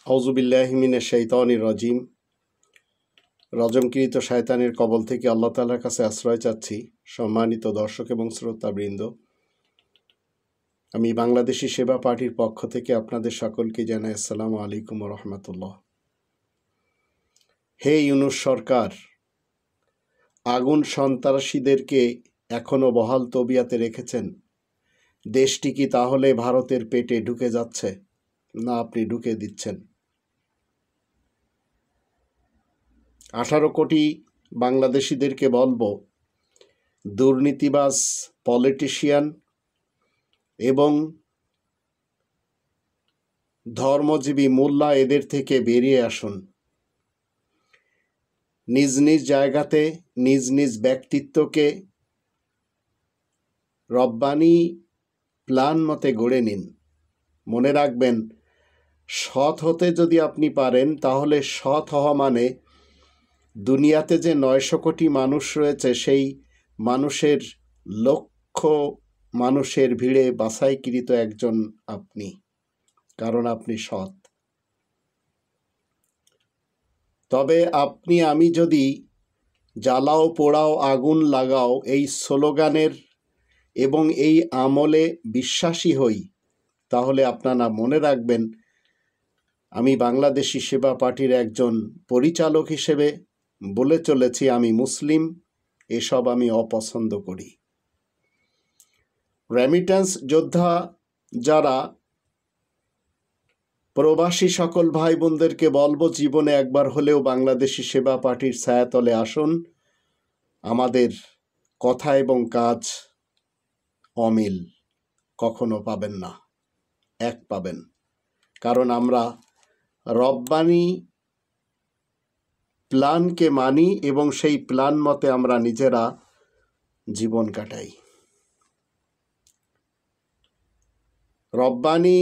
আউযুবিল্লাহি মিনাশ শাইতানির রাজিম। রজমকৃত শয়তানের কবল থেকে আল্লাহ তাআলার কাছে আশ্রয় চাচ্ছি। সম্মানিত দর্শক এবং শ্রোতাবৃন্দ, আমি বাংলাদেশি সেবা পার্টির পক্ষ থেকে আপনাদের সকলকে জানাই আসসালামু আলাইকুম ওয়া রাহমাতুল্লাহ। হে ইউনূস সরকার, আগুন সন্ত্রাসীদেরকে এখনো বহাল তবিয়াতে রেখেছেন। দেশটি কি তাহলে ভারতের পেটে ঢুকে যাচ্ছে, না আপনি ঢুকে দিচ্ছেন? 18 কোটি বাংলাদেশিদেরকে বলবো, দুর্নীতিবাজ পলিটিশিয়ান এবং ধর্মজীবী মোল্লা এদের থেকে বেরিয়ে আসুন। নিজ নিজ জায়গাতে নিজ নিজ ব্যক্তিত্বকে রব্বানি প্ল্যান মতে গড়ে নিন। মনে রাখবেন, সৎ হতে যদি আপনি পারেন, তাহলে সৎ হওয়া মানে দুনিয়াতে যে 900 কোটি মানুষ রয়েছে, সেই মানুষের লক্ষ মানুষের ভিড়ে বাছাইকৃত একজন আপনি, কারণ আপনি সৎ। তবে আপনি আমি যদি জ্বালাও পোড়াও আগুন লাগাও এই স্লোগানের এবং এই আমলে বিশ্বাসী হই, তাহলে আপনারা মনে রাখবেন, আমি বাংলাদেশি সেবা পার্টির একজন পরিচালক হিসেবে বলে চলেছি, আমি মুসলিম, এসব আমি অপছন্দ করি। রেমিট্যান্স যোদ্ধা যারা প্রবাসী সকল ভাই বোনদেরকে বলবো, জীবনে একবার হলেও বাংলাদেশি সেবা পার্টির ছায়াতলে আসুন। আমাদের কথা এবং কাজ অমিল কখনো পাবেন না, এক পাবেন। কারণ আমরা রব্বানি প্ল্যানকে মানি এবং সেই প্ল্যান মতে আমরা নিজেরা জীবন কাটাই। রব্বানি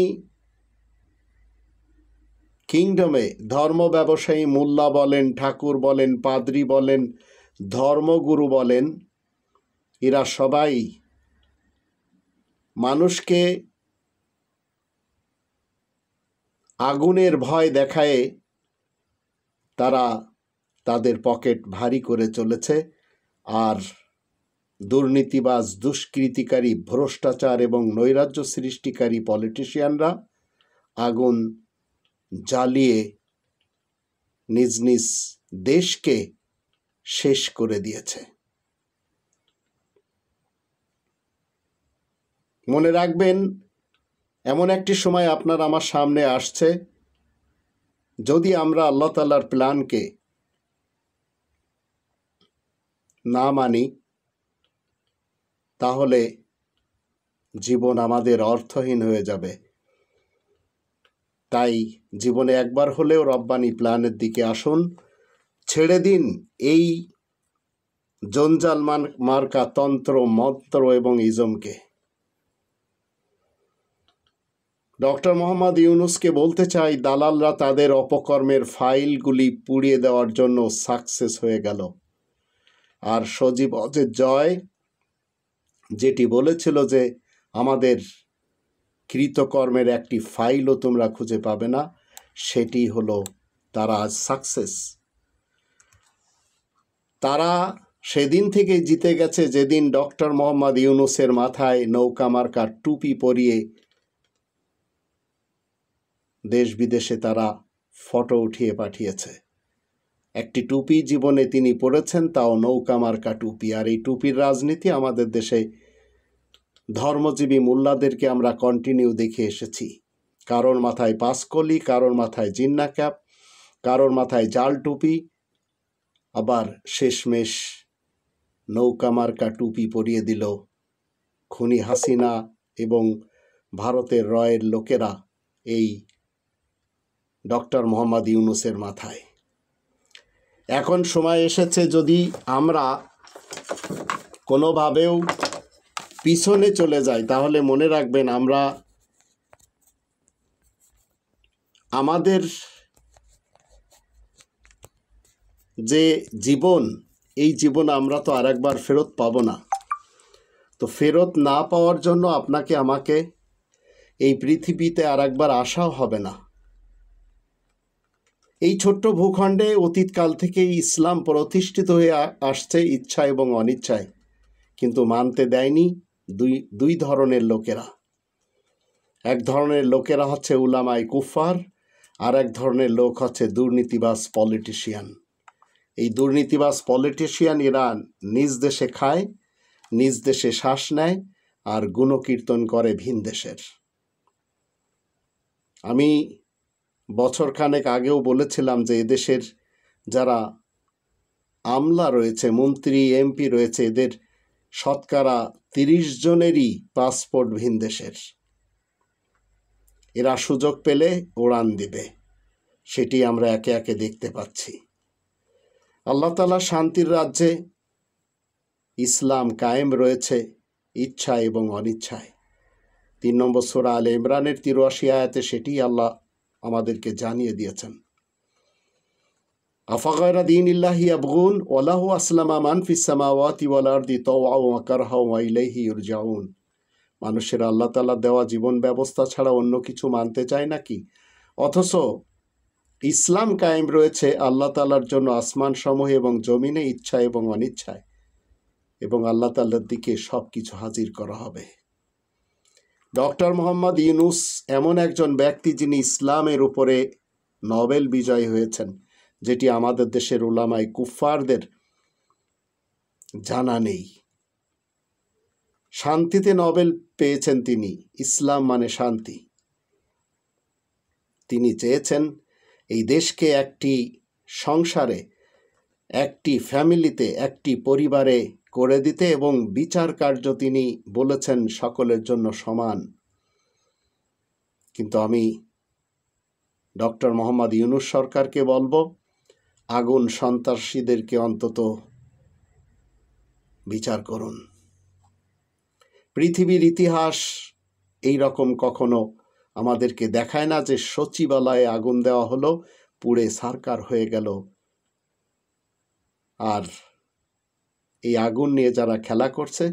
কিংডমে ধর্ম ব্যবসায়ী মোল্লা বলেন, ঠাকুর বলেন, পাদ্রী বলেন, ধর্মগুরু বলেন, এরা সবাই মানুষকে আগুনের ভয় দেখায় তারা তাদের পকেট ভারী করে চলেছে। আর দুর্নীতিবাজ, দুষ্কৃতিকারী, ভ্রষ্টাচার এবং নৈরাজ্য সৃষ্টিকারী পলিটিশিয়ানরা আগুন জ্বালিয়ে নিজ নিজ দেশকে শেষ করে দিয়েছে। মনে রাখবেন, এমন একটি সময় আপনার আমার সামনে আসছে, যদি আমরা আল্লাহ তাআলার প্ল্যানকে না মানি, তাহলে জীবন আমাদের অর্থহীন হয়ে যাবে। তাই জীবনে একবার হলেও রব্বানি প্ল্যানের দিকে আসুন। ছেড়ে দিন এই জঞ্জাল মার্কা তন্ত্র মন্ত্র এবং ইজমকে। ডক্টর মোহাম্মদ ইউনূসকে বলতে চাই, দালালরা তাদের অপকর্মের ফাইলগুলি পুড়িয়ে দেওয়ার জন্য সাকসেস হয়ে গেল। আর সজীব অজের জয় যেটি বলেছিল যে আমাদের কৃতকর্মের একটি ফাইলও তোমরা খুঁজে পাবে না, সেটি হলো তারা আজ সাকসেস। তারা সেদিন থেকে জিতে গেছে যেদিন ডক্টর মোহাম্মদ ইউনূসের মাথায় নৌকা মার্কা টুপি পরিয়ে দেশ বিদেশে তারা ফটো উঠিয়ে পাঠিয়েছে। একটি টুপি জীবনে তিনি পরেছেন, তাও নৌকা মার্কা টুপি। আর এই টুপির রাজনীতি আমাদের দেশে ধর্মজীবী মোল্লাদেরকে আমরা কন্টিনিউ দেখে এসেছি। কারোর মাথায় পাঁচকলি, কারোর মাথায় জিন্না ক্যাপ, কারোর মাথায় জাল টুপি, আবার শেষমেশ নৌকা মার্কা টুপি পরিয়ে দিল খুনি হাসিনা এবং ভারতের রয়ের লোকেরা এই ডক্টর মোহাম্মদ ইউনূসের মাথায়। এখন সময় এসেছে, যদি আমরা কোনোভাবেও পিছনে চলে যাই, তাহলে মনে রাখবেন, আমরা আমাদের যে জীবন, এই জীবন আমরা তো আর একবার ফেরত পাবো না। তো ফেরত না পাওয়ার জন্য আপনাকে আমাকে এই পৃথিবীতে আর একবার আসাও হবে না। এই ছোট্ট ভূখণ্ডে অতীতকাল থেকেই ইসলাম প্রতিষ্ঠিত হয়ে আসছে ইচ্ছা এবং অনিচ্ছায়, কিন্তু মানতে দেয়নি দুই ধরনের লোকেরা। এক ধরনের লোকেরা হচ্ছে উলামায়ে কুফার, আর এক ধরনের লোক হচ্ছে দুর্নীতিবাজ পলিটিশিয়ান। এই দুর্নীতিবাজ পলিটিশিয়ান এরা নিজ দেশে খায়, নিজ দেশে শ্বাস নেয়, আর গুণকীর্তন করে ভিন দেশের। আমি বছরখানেক আগেও বলেছিলাম যে এদেশের যারা আমলা রয়েছে, মন্ত্রী এমপি রয়েছে, এদের শতকরা 30 জনেরই পাসপোর্ট ভিন দেশের। এরা সুযোগ পেলে উড়ান দিবে, সেটি আমরা একে একে দেখতে পাচ্ছি। আল্লাহ তাআলা শান্তির রাজ্যে ইসলাম কায়েম রয়েছে ইচ্ছা এবং অনিচ্ছায়। 3 নম্বর সূরা আলে ইমরানের 83 আয়াতে সেটি আল্লাহ আমাদেরকে জানিয়ে দিয়েছেন। আফাগায়রা দীনিল্লাহি ইয়াবগুন ওয়া লাহু আসলামা মান ফিস সামাওয়াতি ওয়াল আরদি তাওআ ওয়া কারহা ওয়া ইলাইহি ইরজাউন। মানুষেরা আল্লাহ তাআলা দেওয়া জীবন ব্যবস্থা ছাড়া অন্য কিছু মানতে চায় নাকি? অথচ ইসলাম কায়েম রয়েছে আল্লাহ তাআলার জন্য আসমান সমূহে এবং জমিনে ইচ্ছা এবং অনিচ্ছায়, এবং আল্লাহ তাআলার দিকে সব কিছু হাজির করা হবে। ডক্টর মোহাম্মদ ইউনূস এমন একজন ব্যক্তি যিনি ইসলামের উপরে নোবেল বিজয়ী হয়েছেন, যেটি আমাদের দেশের উলামায়ে কুফফারদের জানা নেই। শান্তিতে নোবেল পেয়েছেন তিনি। ইসলাম মানে শান্তি। তিনি চেয়েছেন এই দেশকে একটি সংসারে, একটি ফ্যামিলিতে, একটি পরিবারে করে দিতে, এবং বিচার কার্য তিনি বলেছেন সকলের জন্য সমান। কিন্তু আমি ডক্টর মোহাম্মদ ইউনূস সরকারকে বলবো, আগুন সন্ত্রাসীদেরকে অন্তত বিচার করুন। পৃথিবীর ইতিহাস এই রকম কখনো আমাদেরকে দেখায় না যে সচিবালয়ে আগুন দেওয়া হলো, পুড়ে ছারখার হয়ে গেল, আর এই আগুন নিয়ে যারা খেলা করছে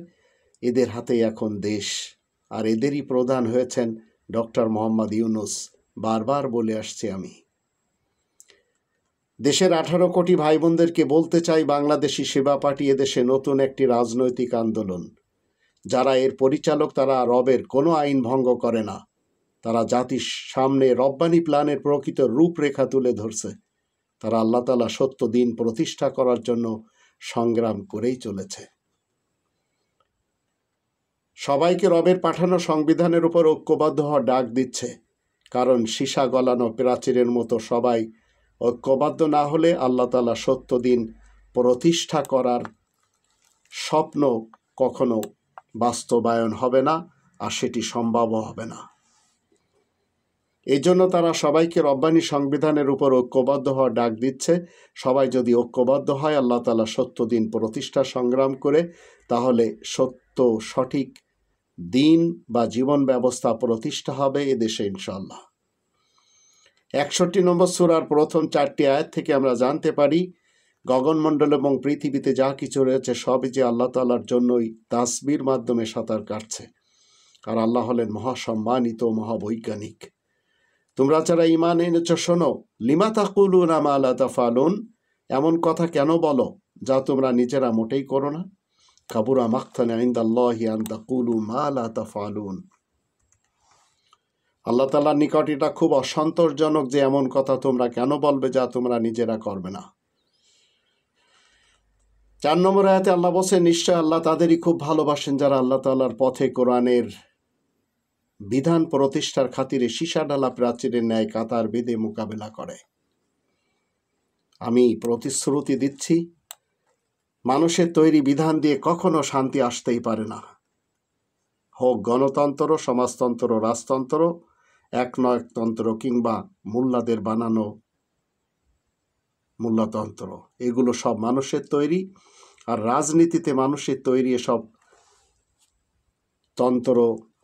এদের হাতেই এখন দেশ, আর এদেরই প্রধান হয়েছেন ডক্টর মোহাম্মদ ইউনূস। বারবার বলে আসছি আমি। দেশের 18 কোটি ভাই বোনদেরকে বলতে চাই, বাংলাদেশি সেবা পার্টি এদেশে নতুন একটি রাজনৈতিক আন্দোলন। যারা এর পরিচালক তারা রবের কোনো আইন ভঙ্গ করে না। তারা জাতির সামনে রব্বানি প্ল্যানের প্রকৃত রূপরেখা তুলে ধরছে। তারা আল্লাহ তাআলা সত্য দিন প্রতিষ্ঠা করার জন্য সংগ্রাম করেই চলেছে। সবাইকে রবের পাঠানো সংবিধানের উপর ঐক্যবদ্ধ হওয়ার ডাক দিচ্ছে, কারণ সীসা গলানো প্রাচীরের মতো সবাই ঐক্যবদ্ধ না হলে আল্লাহ তাআলা সত্য দিন প্রতিষ্ঠা করার স্বপ্ন কখনো বাস্তবায়ন হবে না, আর সেটি সম্ভবও হবে না। এই জন্য তারা সবাইকে রব্বানি সংবিধানের উপর ঐক্যবদ্ধ হওয়ার ডাক দিচ্ছে। সবাই যদি ঐক্যবদ্ধ হয় আল্লাহ তাআলা সত্য দিন প্রতিষ্ঠা সংগ্রাম করে, তাহলে সত্য সঠিক দিন বা জীবন ব্যবস্থা প্রতিষ্ঠা হবে এদেশে ইনশাআল্লাহ। 61 নম্বর সূরার প্রথম 4টি আয়াত থেকে আমরা জানতে পারি, গগনমণ্ডল এবং পৃথিবীতে যা কিছু রয়েছে সবই যে আল্লাহ তাআলার জন্যই তাসবির মাধ্যমে সাঁতার কাটছে, আর আল্লাহ হলেন মহাসম্মানিত মহাবৈজ্ঞানিক। তোমরা যারা ঈমান এনেছ শোনো, লিমা তাকুলুনা মা লা তাফআলুন, এমন কথা কেন বলো যা তোমরা নিজেরা মোটেই করো না। কাবুরা মাকতান ইনদাল্লাহি আন তাকুলু মা লা তাফআলুন। আল্লাহ তাআলার নিকট এটা খুব অসন্তোষজনক যে এমন কথা তোমরা কেন বলবে যা তোমরা নিজেরা করবে না। 4 নম্বর আয়াতে আল্লাহ বলেন, নিশ্চয় আল্লাহ তাদেরই খুব ভালোবাসেন যারা আল্লাহ তাআলার পথে কোরআনের বিধান প্রতিষ্ঠার খাতিরে সীসা ঢালা প্রাচীরের ন্যায় কাতার বেঁধে মোকাবেলা করে। আমি প্রতিশ্রুতি দিচ্ছি, মানুষের তৈরি বিধান দিয়ে কখনো শান্তি আসতেই পারে না। হোক গণতন্ত্র, সমাজতন্ত্র, রাজতন্ত্র, একনায়কতন্ত্র কিংবা মোল্লাদের বানানো মোল্লাতন্ত্র, এগুলো সব মানুষের তৈরি। আর রাজনীতিতে মানুষের তৈরি এসব তন্ত্র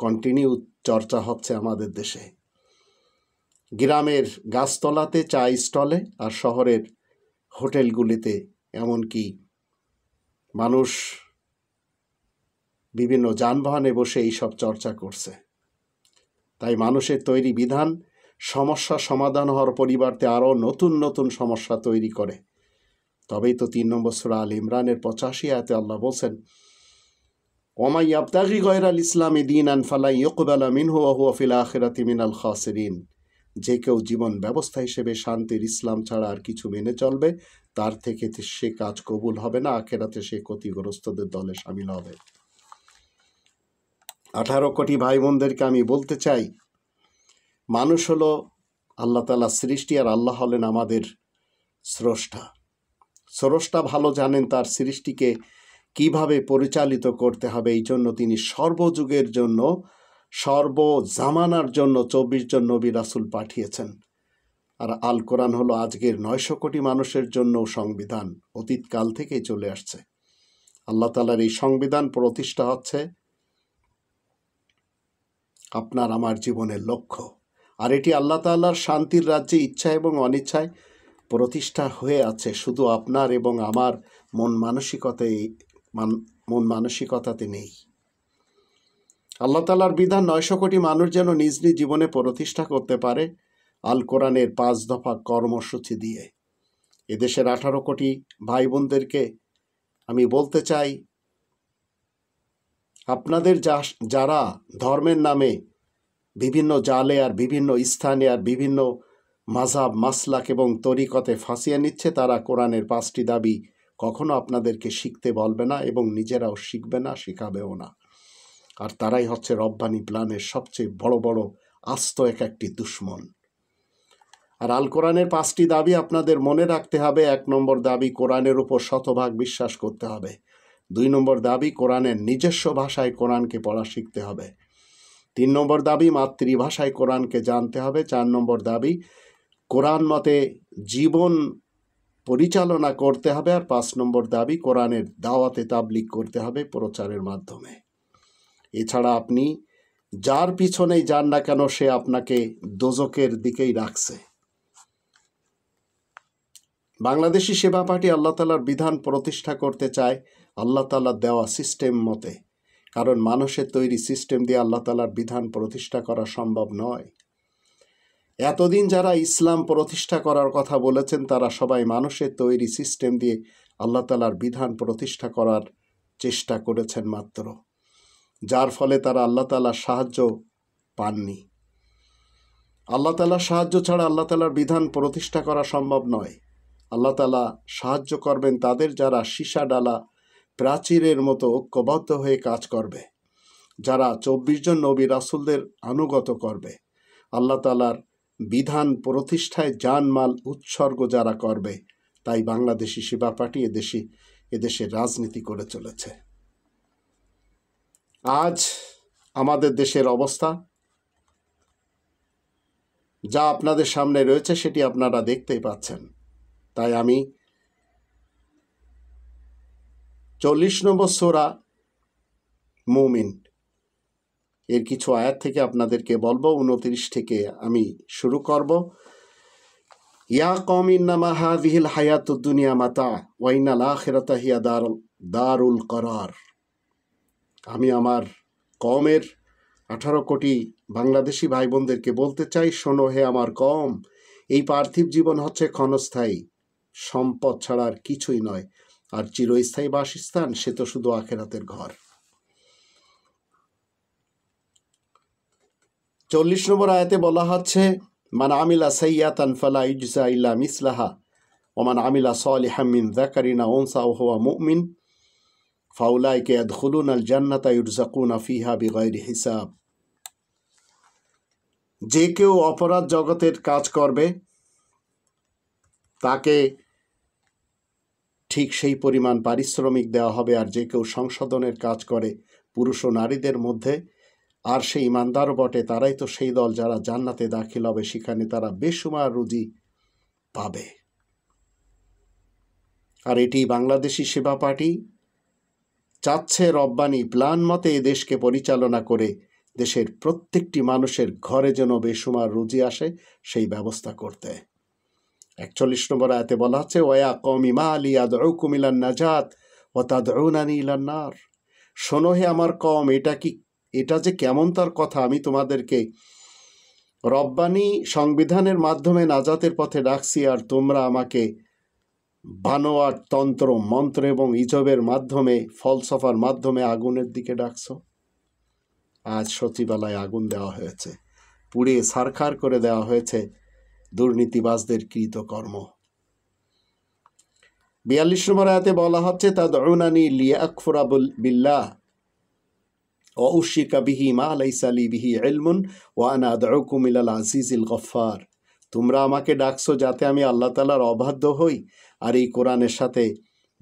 কন্টিনিউ চর্চা হচ্ছে আমাদের দেশে। গ্রামের গাছতলাতে, চা স্টলে, আর শহরের হোটেলগুলিতে, এমনকি মানুষ বিভিন্ন যানবাহনে বসে এইসব চর্চা করছে। তাই মানুষের তৈরি বিধান সমস্যা সমাধান হওয়ার পরিবর্তে আরও নতুন নতুন সমস্যা তৈরি করে। তবেই তো 3 নম্বর সূরা আল ইমরানের 85 আয়াতে আল্লাহ বলছেন, ওয়া মান ইয়াবতাগি গায়রাল ইসলামি দীনান ফালা ইউকবালা মিনহু ওয়া হুয়া ফিল আখিরাতি মিনাল খাসিরিন। যে কেউ জীবন ব্যবস্থা হিসেবে শান্তির ইসলাম ছাড়া আর কিছু মেনে চলবে, তার থেকে সে কাজ কবুল হবে না, আখিরাতে সে ক্ষতিগ্রস্তদের দলে শামিল হবে। 18 কোটি ভাই বোনদেরকে আমি বলতে চাই, মানুষ হলো আল্লাহ তাআলার সৃষ্টি, আর আল্লাহ হলেন আমাদের স্রষ্টা। স্রষ্টা ভালো জানেন তার সৃষ্টিকে কিভাবে পরিচালিত করতে হবে। এই জন্য তিনি সর্বযুগের জন্য, সর্বজামানার জন্য 24 জন নবী রাসূল পাঠিয়েছেন। আর আল কোরআন হলো আজকের 900 কোটি মানুষের জন্য সংবিধান, অতীতকাল থেকেই চলে আসছে। আল্লাহ তাআলার এই সংবিধান প্রতিষ্ঠা হচ্ছে আপনার আমার জীবনের লক্ষ্য। আর এটি আল্লাহ তাআলার শান্তির রাজ্যে ইচ্ছা এবং অনিচ্ছায় প্রতিষ্ঠা হয়ে আছে, শুধু আপনার এবং আমার মন মানসিকতাতে নেই। আল্লাহ তাআলার বিধান 900 কোটি মানুষ যেন নিজ নিজ জীবনে প্রতিষ্ঠা করতে পারে আল কোরআনের 5 দফা কর্মসূচি দিয়ে। এদেশের 18 কোটি ভাই বোনদেরকে আমি বলতে চাই, আপনাদের যারা ধর্মের নামে বিভিন্ন জালে আর বিভিন্ন স্থানে আর বিভিন্ন মাযহাব, মাসলাক এবং তরিকতে ফাঁসিয়ে নিচ্ছে, তারা কোরআনের 5টি দাবি কখনো আপনাদেরকে শিখতে বলবে না এবং নিজেরাও শিখবে না, শেখাবেও না। আর তারাই হচ্ছে রব্বানি প্ল্যানের সবচেয়ে বড় বড় আস্ত একটি দুশ্মন। আর আল কোরআনের 5টি দাবি আপনাদের মনে রাখতে হবে। 1 নম্বর দাবি, কোরআনের উপর শতভাগ বিশ্বাস করতে হবে। 2 নম্বর দাবি, কোরআনের নিজস্ব ভাষায় কোরআনকে পড়া শিখতে হবে। 3 নম্বর দাবি, মাতৃভাষায় কোরআনকে জানতে হবে। 4 নম্বর দাবি, কোরআন মতে জীবন পরিচালনা করতে হবে। আর 5 নম্বর দাবি, কোরআনের দাওয়াতে তাবলীগ করতে হবে প্রচারের মাধ্যমে। এছাড়া আপনি যার পিছনেই যান না কেন, সে আপনাকে দোজখের দিকেই রাখছে। বাংলাদেশি সেবা পার্টি আল্লাহ তাআলার বিধান প্রতিষ্ঠা করতে চায় আল্লাহ তাআলার দেওয়া সিস্টেম মতে, কারণ মানুষের তৈরি সিস্টেম দিয়ে আল্লাহ তাআলার বিধান প্রতিষ্ঠা করা সম্ভব নয়। এতদিন যারা ইসলাম প্রতিষ্ঠা করার কথা বলেছেন, তারা সবাই মানুষের তৈরি সিস্টেম দিয়ে আল্লাহ তাআলার বিধান প্রতিষ্ঠা করার চেষ্টা করেছেন মাত্র, যার ফলে তারা আল্লাহ তাআলার সাহায্য পাননি। আল্লাহ তাআলার সাহায্য ছাড়া আল্লাহ তাআলার বিধান প্রতিষ্ঠা করা সম্ভব নয়। আল্লাহ তাআলা সাহায্য করবেন তাদের যারা সীসা ডালা প্রাচীরের মতো ঐক্যবদ্ধ হয়ে কাজ করবে, যারা 24 জন নবী রাসূলদের আনুগত করবে, আল্লাহ তাআলার বিধান প্রতিষ্ঠায় জানমাল উৎসর্গ যারা করবে। তাই বাংলাদেশি সেবা পার্টি এদেশে রাজনীতি করে চলেছে। আজ আমাদের দেশের অবস্থা যা আপনাদের সামনে রয়েছে, সেটি আপনারা দেখতেই পাচ্ছেন। তাই আমি 40 নম্বর সূরা মুমিন এর কিছু আয়াত থেকে আপনাদেরকে বলবো। 29 থেকে আমি শুরু করব। ইয়া কওমি ইন্নামা হাযিহিল হায়াতুদ দুনিয়া মাতা ওয়া ইন্নাল আখিরাতা হিয়া দারুল করার। আমি আমার কওমের 18 কোটি বাংলাদেশি ভাই বোনদেরকে বলতে চাই, শোনো হে আমার কওম, এই পার্থিব জীবন হচ্ছে ক্ষণস্থায়ী সম্পদ ছাড়া আর কিছুই নয়, আর চিরস্থায়ী বাসস্থান সে তো শুধু আখিরাতের ঘর। 40 নম্বর আয়াতে বলা হচ্ছে, মান আমিলা সাইয়্যাতান ফালা ইউজজা ইল্লা মিসলাহা ওয়া মান আমিলা সালিহাম মিন যাকারিন আও উনসা ওয়া হুয়া মুমিন ফাউলাইকা ইয়াদখুলুনাল জান্নাতা ইউরযাকুনা ফিহা বিগাইরি হিসাব। যে কেউ অপরাধ জগতের কাজ করবে, তাকে ঠিক সেই পরিমাণ পারিশ্রমিক দেওয়া হবে। আর যে কেউ সংশোধনের কাজ করে পুরুষ ও নারীদের মধ্যে, আর সেই ইমানদার বটে, তারাই তো সেই দল যারা জান্নাতে দাখিল হবে, সেখানে তারা বেশুমার রুজি পাবে। আর এটি বাংলাদেশি সেবা পার্টি চাচ্ছে রব্বানি প্ল্যান মতে এ দেশকে পরিচালনা করে দেশের প্রত্যেকটি মানুষের ঘরে যেন বেশুমার রুজি আসে, সেই ব্যবস্থা করতে। 41 নম্বর আয়াতে বলা হচ্ছে, ওয়া কওমি মা লি আদউকুম ইলান নাজাত ওয়া তাদউনানি ইলান নার। শোনো হে আমার কওম, এটা যে কেমন তার কথা, আমি তোমাদেরকে রব্বানি সংবিধানের মাধ্যমে নাজাতের পথে ডাকছি, আর তোমরা আমাকে বানোয়াট তন্ত্র মন্ত্র এবং ইজবের মাধ্যমে, ফলসফার মাধ্যমে আগুনের দিকে ডাকছো। আজ সচিবালয়ে আগুন দেওয়া হয়েছে, পুড়িয়ে ছারখার করে দেওয়া হয়েছে দুর্নীতিবাজদের কৃতকর্ম। 42 নম্বর আয়াতে বলা হচ্ছে, তাদউনানি লিয়াকফুরা বিল্লাহ ওয়া উশরিকা বিহি মা লাইসা লি বিহি ইলমুন ওয়া আনা আদউকুম ইলাল আজিজিল গফফার। তোমরা আমাকে ডাকছো যাতে আমি আল্লাহ তাআলার অবাধ্য হই আর এই কোরআনের সাথে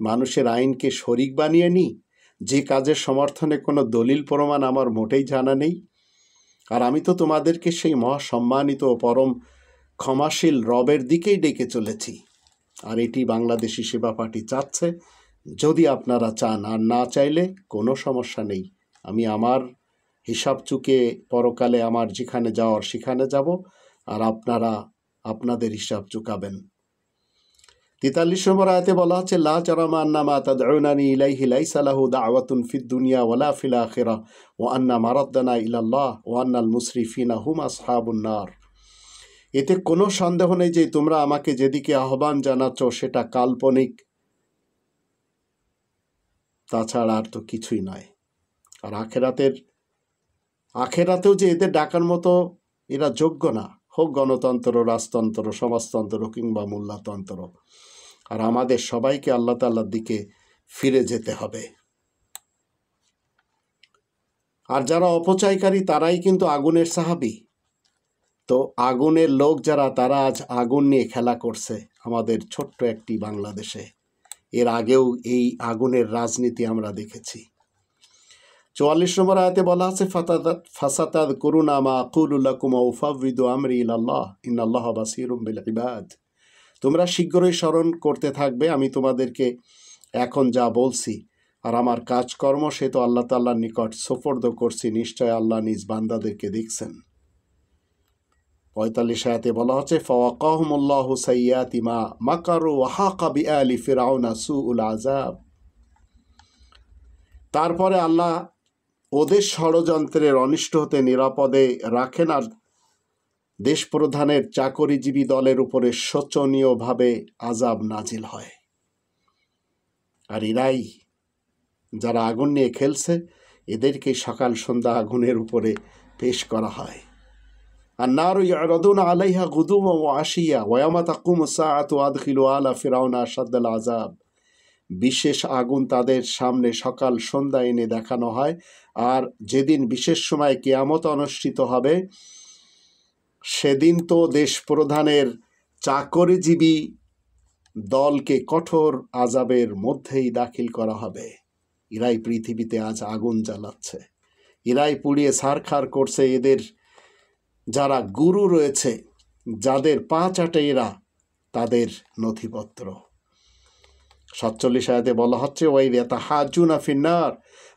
মানুষের আইনকে শরিক বানিয়ে নিই, যে কাজের সমর্থনে কোনো দলিল প্রমাণ আমার মোটেই জানা নেই। আর আমি তো তোমাদেরকে সেই মহাসম্মানিত ও পরম ক্ষমাশীল রবের দিকেই ডেকে চলেছি। আর এটি বাংলাদেশি সেবা পার্টি চাচ্ছে। যদি আপনারা চান, আর না চাইলে কোনো সমস্যা নেই। আমি আমার হিসাব চুকে পরকালে আমার যেখানে যাওয়ার সেখানে যাব, আর আপনারা আপনাদের হিসাব চুকাবেন। 43 নম্বর আয়াতে বলা হচ্ছে, লা জারামা আন্না মা তাদউনানি ইলাইহি লাইসা লাহু দাওয়াতুন ফিদ দুনিয়া ওয়ালা ফিল আখিরাহ ওয়া আন্না মারাদ্দানা ইলাল্লাহ ওয়া আন্নাল মুসরিফিনা হুম আসহাবুন নার। এতে কোনো সন্দেহ নেই যে তোমরা আমাকে যেদিকে আহ্বান জানাচ্ছ সেটা কাল্পনিক, তাছাড়া আর তো কিছুই নয়। আর আখেরাতেও যে এদের ডাকার মতো এরা যোগ্য না, হোক গণতন্ত্র, রাজতন্ত্র, সমাজতন্ত্র কিংবা মোল্লাতন্ত্র। আর আমাদের সবাইকে আল্লাহ তাআলার দিকে ফিরে যেতে হবে। আর যারা অপচয়কারী তারাই কিন্তু আগুনের সাহাবী। তো আগুনের লোক যারা, তারা আজ আগুন নিয়ে খেলা করছে আমাদের ছোট্ট একটি বাংলাদেশে। এর আগেও এই আগুনের রাজনীতি আমরা দেখেছি। 44 নম্বর আয়াতে বলা আছে, ফাসাতাযকুরুনা মা আকুলু লাকুম ওয়া উফাউযিদু আমরি ইলাল্লাহ ইন্নাল্লাহা বাসীরুম বিল ইবাদ। তোমরা শীঘ্রই স্মরণ করতে থাকবে আমি তোমাদেরকে এখন যা বলছি, আর আমার কাজকর্ম সে তো আল্লাহ তাআলার নিকট সুপর্দ করছি, নিশ্চয় আল্লাহ নিজ বান্দাদেরকে দেখছেন। 45 আয়াতে বলা হচ্ছে, ফাওয়াকাহুমুল্লাহু সাইয়্যাতি মা মাকারু ওয়া হাকা বিআলি ফিরআউনা সুউল আযাব। তারপরে আল্লাহ ওদের ষড়যন্ত্রের অনিষ্ট হতে নিরাপদে রাখেন, আর দেশ প্রধানের চাকরিজীবী দলের উপরে শোচনীয়ভাবে আযাব নাজিল হয়। আর এরাই যারা আগুন নিয়ে খেলছে, এদেরকে সকাল সন্ধ্যা আগুনের উপরে পেশ করা হয়। আর নারু ইয়ারাদুনা আলাইহা গুদুওয়া ওয়া আশিয়া ওয়া ইয়াওমা তাকুমুস সাআতু আদখিলু আলা ফিরআউনা আশাদ্দাল আযাব। বিশেষ আগুন তাদের সামনে সকাল সন্ধ্যা এনে দেখানো হয়, আর যেদিন বিশেষ সময় কিয়ামত অনুষ্ঠিত হবে সেদিন তো দেশ প্রধানের চাকরিজীবী দলকে কঠোর আযাবের মধ্যেই দাখিল করা হবে। এরাই পৃথিবীতে আজ আগুন জ্বালাচ্ছে, এরাই পুড়িয়ে ছারখার করছে এদের যারা গুরু রয়েছে, যাদের পা চাটে এরা, তাদের নথিপত্র। 47 আয়াতে বলা হচ্ছে, ওয়াইদ ইয়াতাহাজ্জুনা ফিন্নার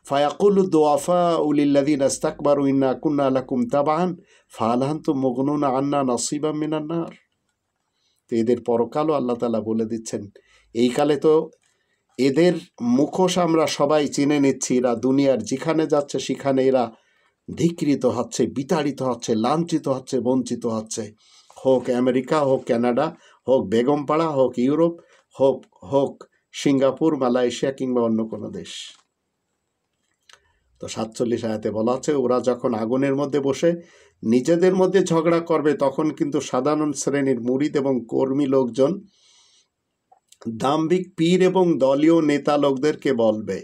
ফায়াকুলু দুআফাউ লিল্লাযিনা ইসতাকবারু ইন্না কুন্না লাকুম তাবআন ফাহাল আনতুম মুগনুনা আন্না নাসিবাম মিনান নার। তো এদের পরকালও আল্লাহ তাআলা বলে দিচ্ছেন। এই কালে তো এদের মুখোশ আমরা সবাই চিনে নিচ্ছি। এরা দুনিয়ার যেখানে যাচ্ছে সেখানে এরা ধিক্কৃত হচ্ছে, বিতাড়িত হচ্ছে, লাঞ্ছিত হচ্ছে, বঞ্চিত হচ্ছে। হোক আমেরিকা, হোক কানাডা, হোক বেগমপাড়া, হোক ইউরোপ, হোক সিঙ্গাপুর, মালয়েশিয়া কিংবা অন্য কোনো দেশ। তো 47 আয়াতে বলা আছে, ওরা যখন আগুনের মধ্যে বসে নিজেদের মধ্যে ঝগড়া করবে, তখন কিন্তু সাধারণ শ্রেণীর মুরিদ এবং কর্মী লোকজন দাম্ভিক পীর এবং দলীয় নেতা লোকদেরকে বলবে,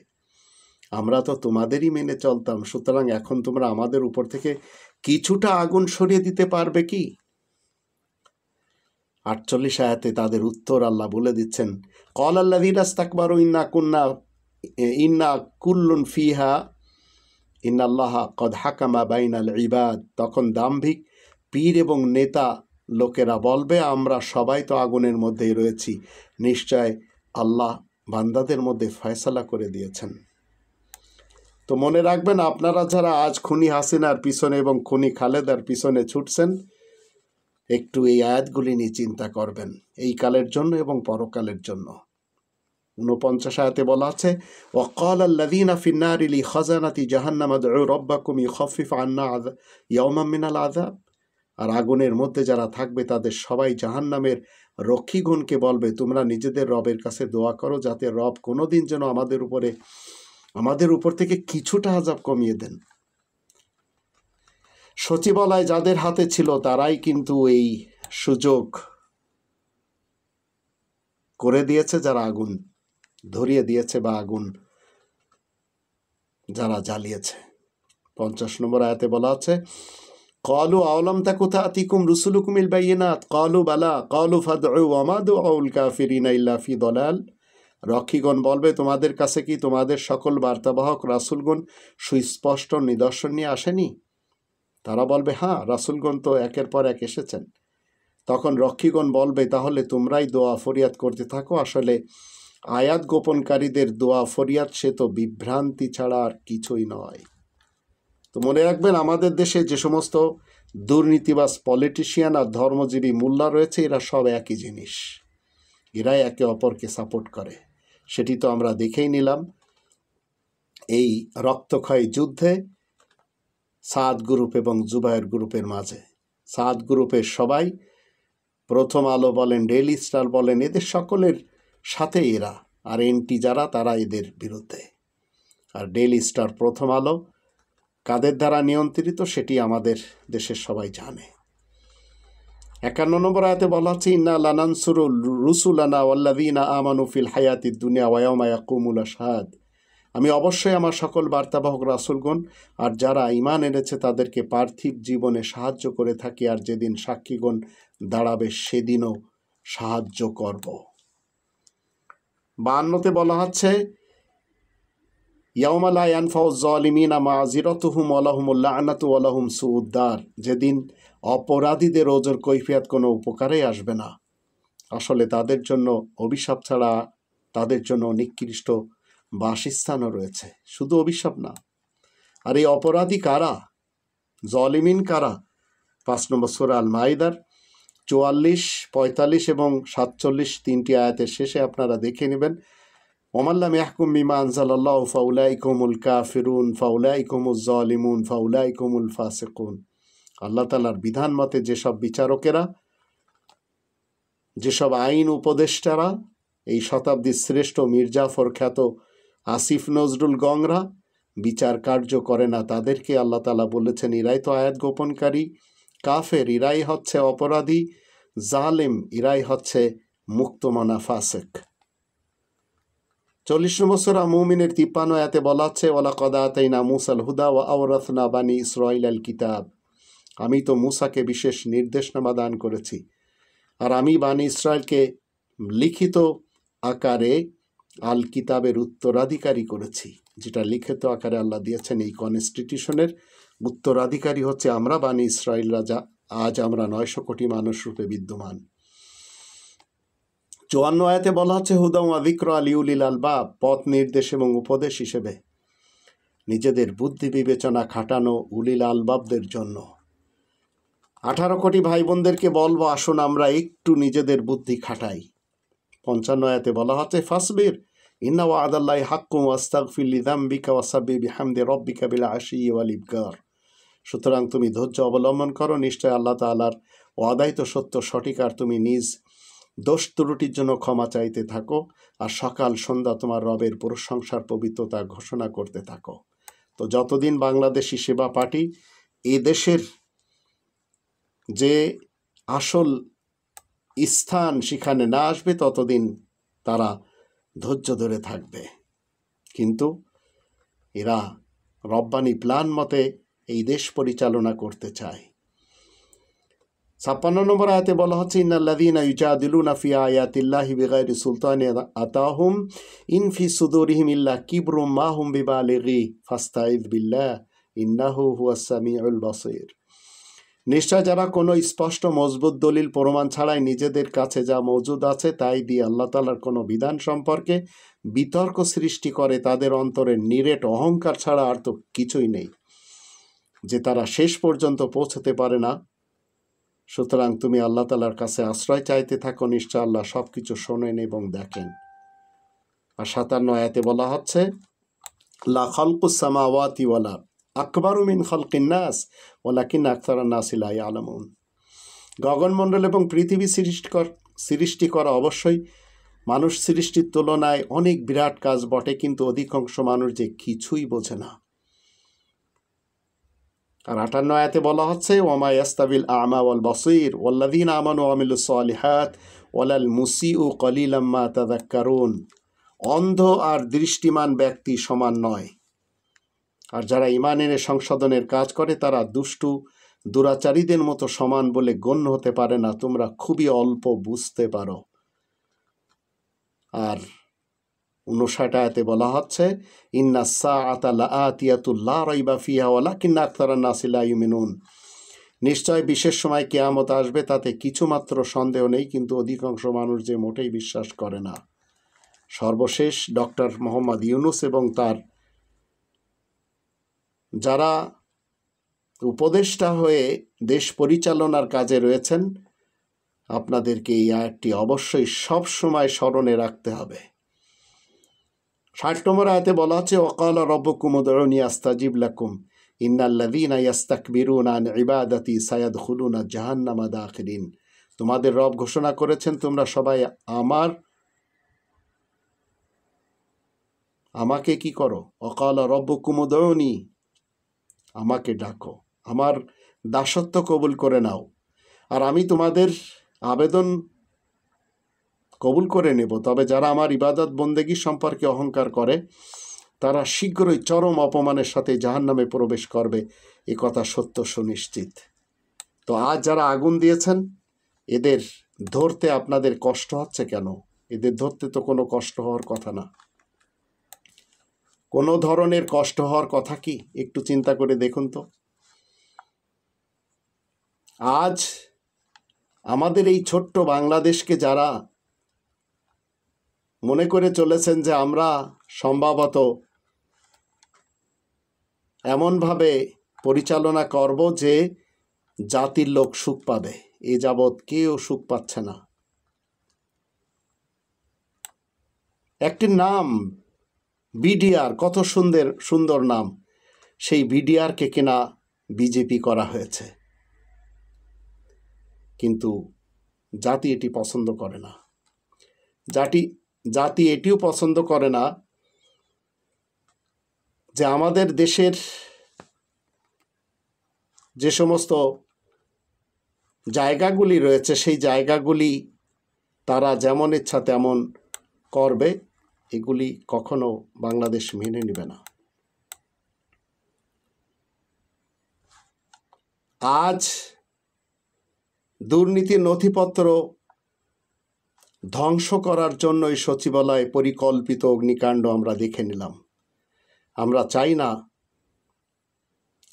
আমরা তো তোমাদেরই মেনে চলতাম, সুতরাং এখন তোমরা আমাদের উপর থেকে কিছুটা আগুন সরিয়ে দিতে পারবে কি? 48 আয়াতে তাদের উত্তর আল্লাহ বলে দিচ্ছেন, ক্বালা আল্লাযীনা ইসতাকবারু ইন্না কুল্লুন ফিহা ইন্নাল্লাহা ক্বাদ হাকামা বাইনাল ইবাদ। তখন দাম্ভিক পীর এবং নেতা লোকেরা বলবে, আমরা সবাই তো আগুনের মধ্যেই রয়েছি, নিশ্চয় আল্লাহ বান্দাদের মধ্যে ফয়সালা করে দিয়েছেন। তো মনে রাখবেন, আপনারা যারা আজ খুনি হাসিনার পিছনে এবং খুনি খালেদার পিছনে ছুটছেন, একটু এই আয়াতগুলি নিয়ে চিন্তা করবেন, এই কালের জন্য এবং পরকালের জন্য। 49 আয়াতে বলা আছে, ওয়াকালা আল্লাযীনা ফিন-নারি লিখাযানাতি জাহান্নাম আদউ রাব্বাকুম ইউখাফিফ আন্না ইয়াওমান মিনাল আযাব। আর আগুনের মধ্যে যারা থাকবে তাদের সবাই জাহান্নামের রক্ষীগণকে বলবে, তোমরা নিজেদের রবের কাছে দোয়া করো যাতে রব কোনোদিন যেন আমাদের উপর থেকে কিছুটা আযাব কমিয়ে দেন। সচিবালয় যাদের হাতে ছিল তারাই কিন্তু এই সুযোগ করে দিয়েছে, যারা আগুন ধরিয়ে দিয়েছে বা আগুন যারা জ্বালিয়েছে। 50 নম্বর আয়াতে বলা আছে, ক্বালু আওয়ালাম তাকু তা'তিকুম রুসুলুকুম বিল বায়িনাত ক্বালু বালা ক্বালু ফাদউ ওয়া মা দুআউল কাফিরিনা ইল্লা ফি দালাল। রক্ষীগণ বলবে, তোমাদের কাছে কি তোমাদের সকল বার্তাবাহক রাসূলগণ সুস্পষ্ট নিদর্শন নিয়ে আসেনি? তারা বলবে, হ্যাঁ, রাসূলগণ তো একের পর এক এসেছেন। তখন রক্ষীগণ বলবে, তাহলে তোমরাই দোয়া ফরিয়াদ করতে থাকো। আসলে আয়াত গোপনকারীদের দোয়া ফরিয়াদ সে তো বিভ্রান্তি ছাড়া আর কিছুই নয়। তো মনে রাখবেন, আমাদের দেশে যে সমস্ত দুর্নীতিবাজ পলিটিশিয়ান আর ধর্মজীবী মোল্লা রয়েছে, এরা সব একই জিনিস, এরাই একে অপরকে সাপোর্ট করে। সেটি তো আমরা দেখেই নিলাম এই রক্তক্ষয়ী যুদ্ধে সাদ গ্রুপ এবং জুবায়ের গ্রুপের মাঝে। সাদ গ্রুপের সবাই, প্রথম আলো বলেন, ডেইলি স্টার বলেন, এদের সকলের সাথে এরা, আর এনটি যারা তারা এদের বিরুদ্ধে। আর ডেইলি স্টার, প্রথম আলো কাদের দ্বারা নিয়ন্ত্রিত সেটি আমাদের দেশের সবাই জানে। 51 নম্বর আয়াতে বলা হচ্ছে, ইন্না লানানসুরু রুসুলানা ওয়াল্লাযীনা আমানু ফিল হায়াতিদ দুনিয়া ওয়া ইয়াওমা ইয়াকুমুল আশহাদ। আমি অবশ্যই আমার সকল বার্তাবাহক রাসূলগণ আর যারা ঈমান এনেছে তাদেরকে পার্থিব জীবনে সাহায্য করে থাকি, আর যেদিন সাক্ষীগণ দাঁড়াবে সেদিনও সাহায্য করব। 52তে বলা হচ্ছে, ইয়াওমা লা ইয়ানফাউ যালিমিনা মাযিরাতুহুম ওয়া লাহুমুল লা'নাতু ওয়া লাহুম সুউদ দার। যেদিন অপরাধীদের ওজর কৈফিয়ত কোনো উপকারে আসবে না। আসলে তাদের জন্য অভিশাপ ছাড়া তাদের জন্য নিকৃষ্ট বাসস্থানও রয়েছে, শুধু অভিশাপ না। আর এই অপরাধী কারা, জালিমিন কারা? 5 নম্বর সূরা আল মাইদার 44, 45 এবং 47 তিনটি আয়াতের শেষে আপনারা দেখে নেবেন, ওমান লাম ইয়াহকুম বিমা আনজালাল্লাহু ফাউলাইকা হুমুল কাফিরুন ফাউলাইকা হুমুজ জালিমুন ফাউলাইকা হুমুল ফাসিকুন। আল্লাহ তাআলার বিধান মতে যেসব বিচারকেরা, যেসব আইন উপদেষ্টারা, এই শতাব্দীর শ্রেষ্ঠ মীর জাফর খ্যাত আসিফ নজরুল গংরা বিচার কার্য করে না, তাদেরকে আল্লাহ তাআলা বলেছেন এরাই তো আয়াত গোপনকারী, কাফের, এরাই হচ্ছে অপরাধী, জালেম, এরাই হচ্ছে মুক্তমনা ফাসিক। 40 নম্বর সূরা মুমিনের 53 আয়াতে বলা হচ্ছে, ওয়ালাকাদ আতাইনা মূসাল হুদা ওয়া আওরাসনা বানি ইসরাঈলাল কিতাব। আমি তো মূসাকে বিশেষ নির্দেশনামা দান করেছি, আর আমি বানি ইসরায়েলকে লিখিত আকারে আল কিতাবের উত্তরাধিকারী করেছি। যেটা লিখিত আকারে আল্লাহ দিয়েছেন, এই কনস্টিটিউশনের উত্তরাধিকারী হচ্ছে আমরা বানি ইসরায়েলরা, যা আজ আমরা 900 কোটি মানুষ রূপে বিদ্যমান। 54 আয়াতে বলা হচ্ছে, হুদা ওয়া যিকরা লিউলিল আলবাব, পথ নির্দেশ এবং উপদেশ হিসেবে নিজেদের বুদ্ধি বিবেচনা খাটানো উলিল আলবাবদের জন্য। 18 কোটি ভাই বোনদেরকে বলবো, আসুন আমরা একটু নিজেদের বুদ্ধি খাটাই। 55 আয়াতে বলা হচ্ছে, ফাসবির ইন্না ওয়া'দাল্লাহি হাক্কুন ওয়াস্তাগফির লিযামবিকা ওয়াসাব্বিহ বিহামদি রাব্বিকা বিল আশিয়্যি ওয়াল ইবকার। সুতরাং তুমি ধৈর্য অবলম্বন করো, নিশ্চয় আল্লাহ তাআলার ওয়াদাই তো সত্য সঠিক, আর তুমি নিজ দোষ ত্রুটির জন্য ক্ষমা চাইতে থাকো, আর সকাল সন্ধ্যা তোমার রবের প্রশংসার পবিত্রতা ঘোষণা করতে থাকো। তো যতদিন বাংলাদেশি সেবা পার্টি এ দেশের যে আসল স্থান সেখানে না আসবে, ততদিন তারা ধৈর্য ধরে থাকবে। কিন্তু এরা রব্বানি প্ল্যান মতে এই দেশ পরিচালনা করতে চায়। 56 নম্বর আয়াতে বলা হচ্ছে, ইন্নাল্লাযীনা ইউজাদিলুনা ফি আয়াতিল্লাহি বিগাইরি সুলতানি আতাহুম ইন ফি সুদুরিহিম ইল্লা কিবরুম মা হুম বিবালিগি ফাস্তাইয বিল্লাহ ইন্নাহু হুয়াস সামিউল বাসীর। নিশ্চয় যারা কোনো স্পষ্ট মজবুত দলিল প্রমাণ ছাড়াই নিজেদের কাছে যা মজুদ আছে তাই দিয়ে আল্লাহ তাআলার কোনো বিধান সম্পর্কে বিতর্ক সৃষ্টি করে, তাদের অন্তরে নিরেট অহংকার ছাড়া আর তো কিছুই নেই, যে তারা শেষ পর্যন্ত পৌঁছতে পারে না। সুতরাং তুমি আল্লাহ তাআলার কাছে আশ্রয় চাইতে থাকো, নিশ্চয় আল্লাহ সব কিছু শোনেন এবং দেখেন। আর 57 আয়াতে বলা হচ্ছে, লা খালকুস সামাওয়াতি ওয়াল আরদ আকবারু মিন খালকিন নাস ওয়ালাকিন আকসারান নাসি লা ইয়ালামুন। গগনমণ্ডল এবং পৃথিবী সৃষ্টি করা অবশ্যই মানুষ সৃষ্টির তুলনায় অনেক বিরাট কাজ বটে, কিন্তু অধিকাংশ মানুষ যে কিছুই বোঝে না। আর 58 আয়াতে বলা হচ্ছে, ওমা ইয়াস্তাবিল আ'মা ওয়াল বাসীর ওয়াল্লাযীনা আমানু ওয়া আমিলুস সালিহাত ওয়ালাল মুসিউ কলিলাম মা তাযাক্কারুন। অন্ধ আর দৃষ্টিমান ব্যক্তি সমান নয়, আর যারা ঈমান এনে সংশোধনের কাজ করে তারা দুষ্টু দুরাচারীদের মতো সমান বলে গণ্য হতে পারে না। তোমরা খুবই অল্প বুঝতে পারো। আর 59 আয়াতে বলা হচ্ছে, ইন্নাস সাআতা লাআতিয়াতুল লা রাইবা ফিহা ওয়ালাকিন্না আকতারান নাসি লা ইউমিনুন। নিশ্চয় বিশেষ সময় কিয়ামত আসবে, তাতে কিছুমাত্র সন্দেহ নেই, কিন্তু অধিকাংশ মানুষ যে মোটেই বিশ্বাস করে না। সর্বশেষ ডক্টর মোহাম্মদ ইউনুস এবং তার যারা উপদেষ্টা হয়ে দেশ পরিচালনার কাজে রয়েছেন, আপনাদেরকে এই আয়াতটি অবশ্যই সব সময় স্মরণে রাখতে হবে। 60 নম্বর আয়াতে বলা হচ্ছে, ওয়াকালা রব্বুকুম উদউনি আস্তাজিব লাকুম ইন্নাল্লাযীনা ইস্তাকবিরুনা আন ইবাদাতি সায়াদখুলুনা জাহান্নামা দাখিরিন। তোমাদের রব ঘোষণা করেছেন, তোমরা সবাই আমাকে কি করো? ওয়াকালা রব্বুকুম উদউনি, আমাকে ডাকো, আমার দাসত্ব কবুল করে নাও, আর আমি তোমাদের আবেদন কবুল করে নেব। তবে যারা আমার ইবাদত বন্দেগী সম্পর্কে অহংকার করে, তারা শীঘ্রই চরম অপমানের সাথে জাহান্নামে প্রবেশ করবে, এ কথা সত্য সুনিশ্চিত। তো আজ যারা আগুন দিয়েছেন, এদের ধরতে আপনাদের কষ্ট হচ্ছে কেন? এদের ধরতে তো কোনো কষ্ট হওয়ার কথা না। কোনো ধরনের কষ্ট হওয়ার কথা কি? একটু চিন্তা করে দেখুন তো। আজ আমাদের এই ছোট্ট বাংলাদেশকে যারা মনে করে চলেছেন যে আমরা সম্ভবত এমনভাবে পরিচালনা করব যে জাতির লোক সুখ পাবে, এ যাবৎ কেউ সুখ পাচ্ছে না। একটি নাম বিডিআর, কত সুন্দর সুন্দর নাম, সেই বিডিআরকে কিনা বিজেপি করা হয়েছে, কিন্তু জাতি এটি পছন্দ করে না। জাতি এটিও পছন্দ করে না যে আমাদের দেশের যে সমস্ত জায়গাগুলি রয়েছে, সেই জায়গাগুলি তারা যেমন ইচ্ছা তেমন করবে, এগুলি কখনো বাংলাদেশ মেনে নেবে না। আজ দুর্নীতির নথিপত্র ধ্বংস করার জন্য এই সচিবালয়ে পরিকল্পিত অগ্নিকাণ্ড আমরা দেখে নিলাম। আমরা চাই না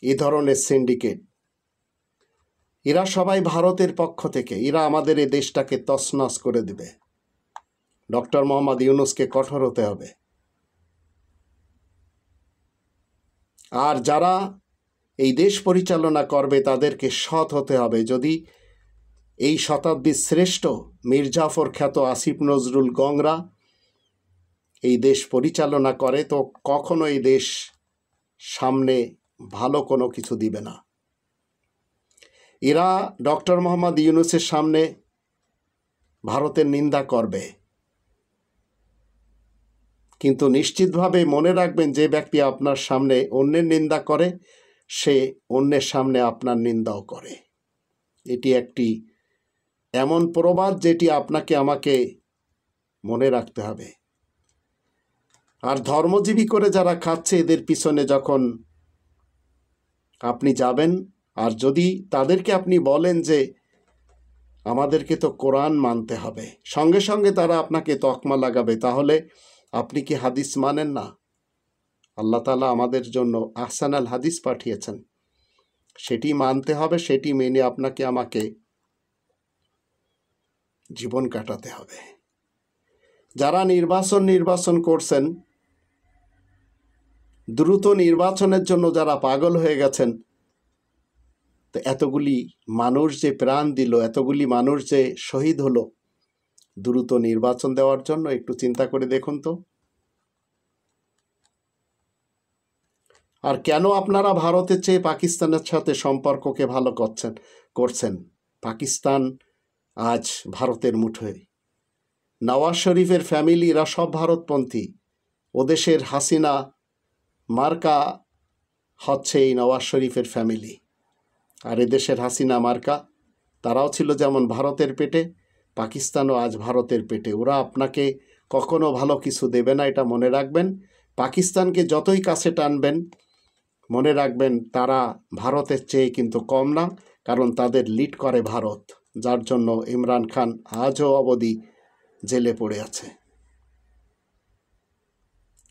এ ধরনের সিন্ডিকেট। এরা সবাই ভারতের পক্ষ থেকে, এরা আমাদের এই দেশটাকে তছনছ করে দেবে। ডক্টর মোহাম্মদ ইউনুসকে কঠোর হতে হবে। আর যারা এই দেশ পরিচালনা করবে তাদেরকে সৎ হতে হবে। যদি এই শতাব্দীর শ্রেষ্ঠ মীর জাফর খ্যাত আসিফ নজরুল গংরা এই দেশ পরিচালনা করে, তো কখনো এই দেশ সামনে ভালো কোনো কিছু দিবে না। এরা ডক্টর মোহাম্মদ ইউনুসের সামনে ভারতের নিন্দা করবে, কিন্তু নিশ্চিতভাবে মনে রাখবেন, যে ব্যক্তি আপনার সামনে অন্যের নিন্দা করে, সে অন্যের সামনে আপনার নিন্দাও করে। এটি একটি এমন প্রবাদ যেটি আপনাকে আমাকে মনে রাখতে হবে। আর ধর্মজীবী করে যারা খাচ্ছে, এদের পিছনে যখন আপনি যাবেন, আর যদি তাদেরকে আপনি বলেন যে আমাদেরকে তো কোরআন মানতে হবে, সঙ্গে সঙ্গে তারা আপনাকে তকমা লাগাবে, তাহলে আপনি কি হাদিস মানেন না? আল্লাহ তাআলা আমাদের জন্য আহসানাল হাদিস পাঠিয়েছেন, সেটি মানতে হবে, সেটি মেনে আপনাকে আমাকে জীবন কাটাতে হবে। যারা নির্বাচন করছেন, দ্রুত নির্বাচনের জন্য যারা পাগল হয়ে গেছেন, তো এতগুলি মানুষ যে প্রাণ দিল, এতগুলি মানুষ যে শহীদ হলো দ্রুত নির্বাচন দেওয়ার জন্য, একটু চিন্তা করে দেখুন তো। আর কেন আপনারা ভারতের চেয়ে পাকিস্তানের সাথে সম্পর্ককে ভালো করছেন? পাকিস্তান আজ ভারতের মুঠোয়। নওয়াজ শরীফের ফ্যামিলিরা সব ভারতপন্থী। ওদেশের হাসিনা মার্কা হচ্ছে এই নওয়াজ শরীফের ফ্যামিলি। আর এদেশের হাসিনা মার্কা, তারাও ছিল যেমন ভারতের পেটে, পাকিস্তানও আজ ভারতের পেটে। ওরা আপনাকে কখনো ভালো কিছু দেবে না, এটা মনে রাখবেন। পাকিস্তানকে যতই কাছে টানবেন, মনে রাখবেন তারা ভারতের চেয়ে কিন্তু কম না, কারণ তাদের লিড করে ভারত, যার জন্য ইমরান খান আজও অবধি জেলে পড়ে আছে।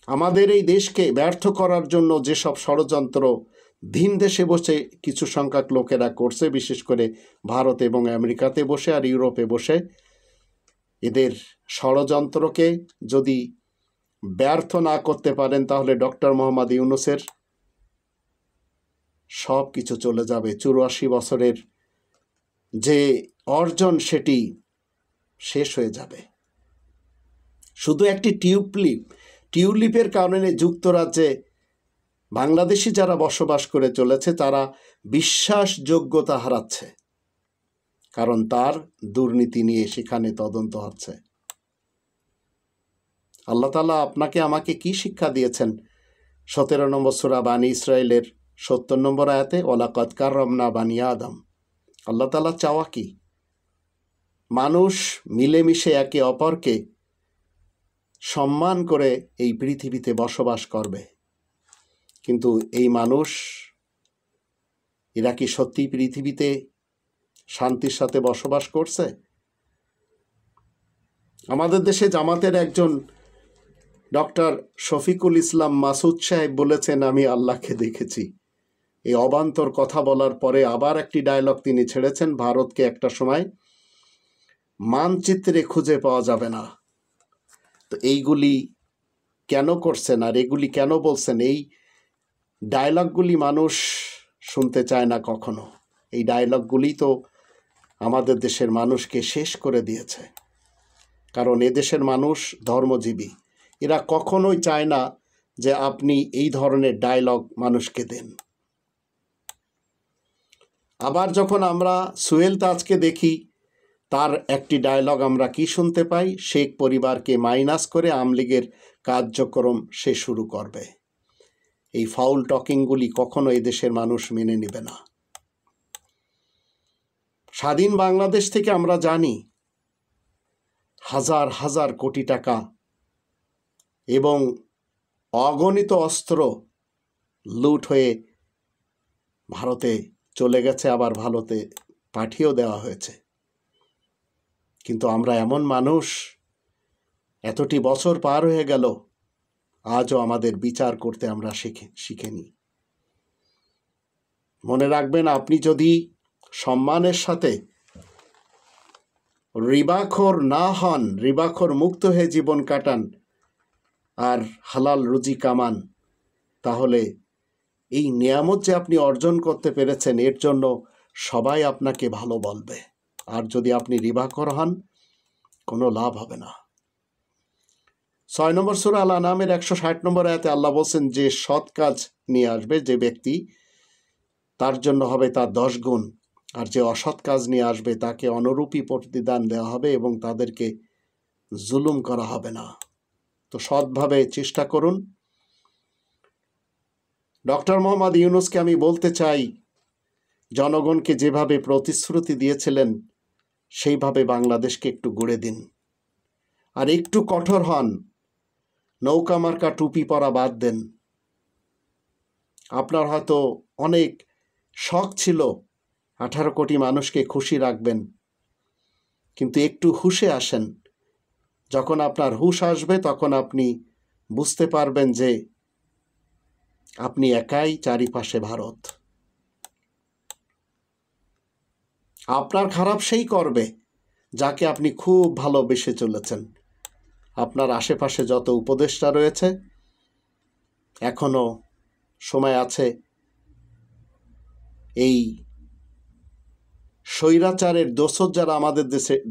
আমাদের এই দেশকে ব্যর্থ করার জন্য যেসব ষড়যন্ত্র ভিন দেশে বসে কিছু সংখ্যক লোকেরা করছে, বিশেষ করে ভারত এবং আমেরিকাতে বসে আর ইউরোপে বসে, এদের ষড়যন্ত্রকে যদি ব্যর্থ না করতে পারেন, তাহলে ডক্টর মোহাম্মদ ইউনূসের সব কিছু চলে যাবে। 84 বছরের যে অর্জন সেটি শেষ হয়ে যাবে। শুধু একটি টিউলিপের কারণে যুক্তরাজ্যে বাংলাদেশি যারা বসবাস করে চলেছে তারা বিশ্বাসযোগ্যতা হারাচ্ছে, কারণ তার দুর্নীতি নিয়ে সেখানে তদন্ত হচ্ছে। আল্লাহ তাআলা আপনাকে আমাকে কি শিক্ষা দিয়েছেন? 17 নম্বর সূরা বানী ইসরাইলের 70 নম্বর আয়াতে, ওয়ালাকাদ কাররামনা বানি আদম। আল্লাহ তাআলা চাওয়া কি? মানুষ মিলেমিশে একে অপরকে সম্মান করে এই পৃথিবীতে বসবাস করবে। কিন্তু এই মানুষ, এরা কি সত্যি পৃথিবীতে শান্তির সাথে বসবাস করছে? আমাদের দেশে জামাতের একজন ডক্টর শফিকুল ইসলাম মাসুদ সাহেব বলেছেন, আমি আল্লাহকে দেখেছি। এই অবান্তর কথা বলার পরে আবার একটি ডায়লগ তিনি ছেড়েছেন, ভারতকে একটা সময় মানচিত্রে খুঁজে পাওয়া যাবে না। তো এইগুলি কেন করছেন আর এগুলি কেন বলছেন? এই ডায়লগগুলি মানুষ শুনতে চায় না কখনো। এই ডায়লগগুলি তো আমাদের দেশের মানুষকে শেষ করে দিয়েছে, কারণ এদেশের মানুষ ধর্মজীবী। এরা কখনোই চায় না যে আপনি এই ধরনের ডায়লগ মানুষকে দেন। আবার যখন আমরা সোহেল তাজকে দেখি, তার একটি ডায়লগ আমরা কি শুনতে পাই? শেখ পরিবারকে মাইনাস করে আওয়ামী লীগের কার্যক্রম সে শুরু করবে। এই ফাউল টকিংগুলি কখনো এদেশের মানুষ মেনে নেবে না। স্বাধীন বাংলাদেশ থেকে আমরা জানি হাজার হাজার কোটি টাকা এবং অগণিত অস্ত্র লুট হয়ে ভারতে চলে গেছে, আবার ভারতে পাঠিয়েও দেওয়া হয়েছে। কিন্তু আমরা এমন মানুষ, এতটি বছর পার হয়ে গেল, আজও আমাদের বিচার করতে আমরা শিখিনি। মনে রাখবেন, আপনি যদি সম্মানের সাথে রিবাখোর না হন, রিবাখোর মুক্ত হয়ে জীবন কাটান আর হালাল রুজি কামান, তাহলে এই নিয়ামত যে আপনি অর্জন করতে পেরেছেন, এর জন্য সবাই আপনাকে ভালো বলবে। আর যদি আপনি রিবাখোর হন, কোনো লাভ হবে না। 6 নম্বর সূরা আল আনামের 160 নম্বর আয়াতে আল্লাহ বলছেন, যে সৎ কাজ নিয়ে আসবে যে ব্যক্তি, তার জন্য হবে তার 10 গুণ, আর যে অসৎ কাজ নিয়ে আসবে তাকে অনুরূপী প্রতিদান দেওয়া হবে এবং তাদেরকে জুলুম করা হবে না। তো সৎভাবে চেষ্টা করুন। ডক্টর মোহাম্মদ ইউনূসকে আমি বলতে চাই, জনগণকে যেভাবে প্রতিশ্রুতি দিয়েছিলেন সেইভাবে বাংলাদেশকে একটু গড়ে দিন, আর একটু কঠোর হন। নৌকা মার্কা টুপি পরা বাদ দেন। আপনার হয়তো অনেক শখ ছিল 18 কোটি মানুষকে খুশি রাখবেন, কিন্তু একটু হুঁশে আসেন। যখন আপনার হুঁশ আসবে, তখন আপনি বুঝতে পারবেন যে আপনি একাই চারিপাশে ভারত। আপনার খারাপ সেই করবে যাকে আপনি খুব ভালোবেসে চলেছেন। আপনার আশেপাশে যত উপদেষ্টা রয়েছে, এখনো সময় আছে এই স্বৈরাচারের দোসর যারা আমাদের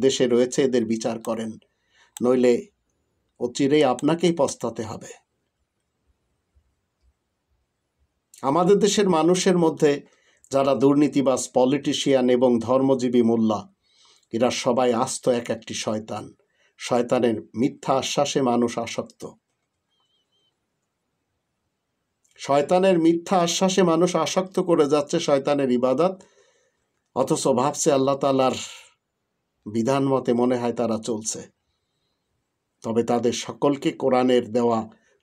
দেশে রয়েছে এদের বিচার করেন, নইলে অচিরেই আপনাকেই পস্তাতে হবে। আমাদের দেশের মানুষের মধ্যে যারা দুর্নীতিবাজ, পলিটিশিয়ান এবং ধর্মজীবী মোল্লা, এরা সবাই আস্ত এক একটি শয়তান। শয়তানের মিথ্যা আশ্বাসে মানুষ আসক্ত। শয়তানের মিথ্যা আশ্বাসে মানুষ আসক্ত করে যাচ্ছে শয়তানের ইবাদত, অথচ ভাবছে আল্লাহ তাআলার বিধান মতে মনে হয় তারা চলছে। তবে তাদের সকলকে কোরআনের দেওয়া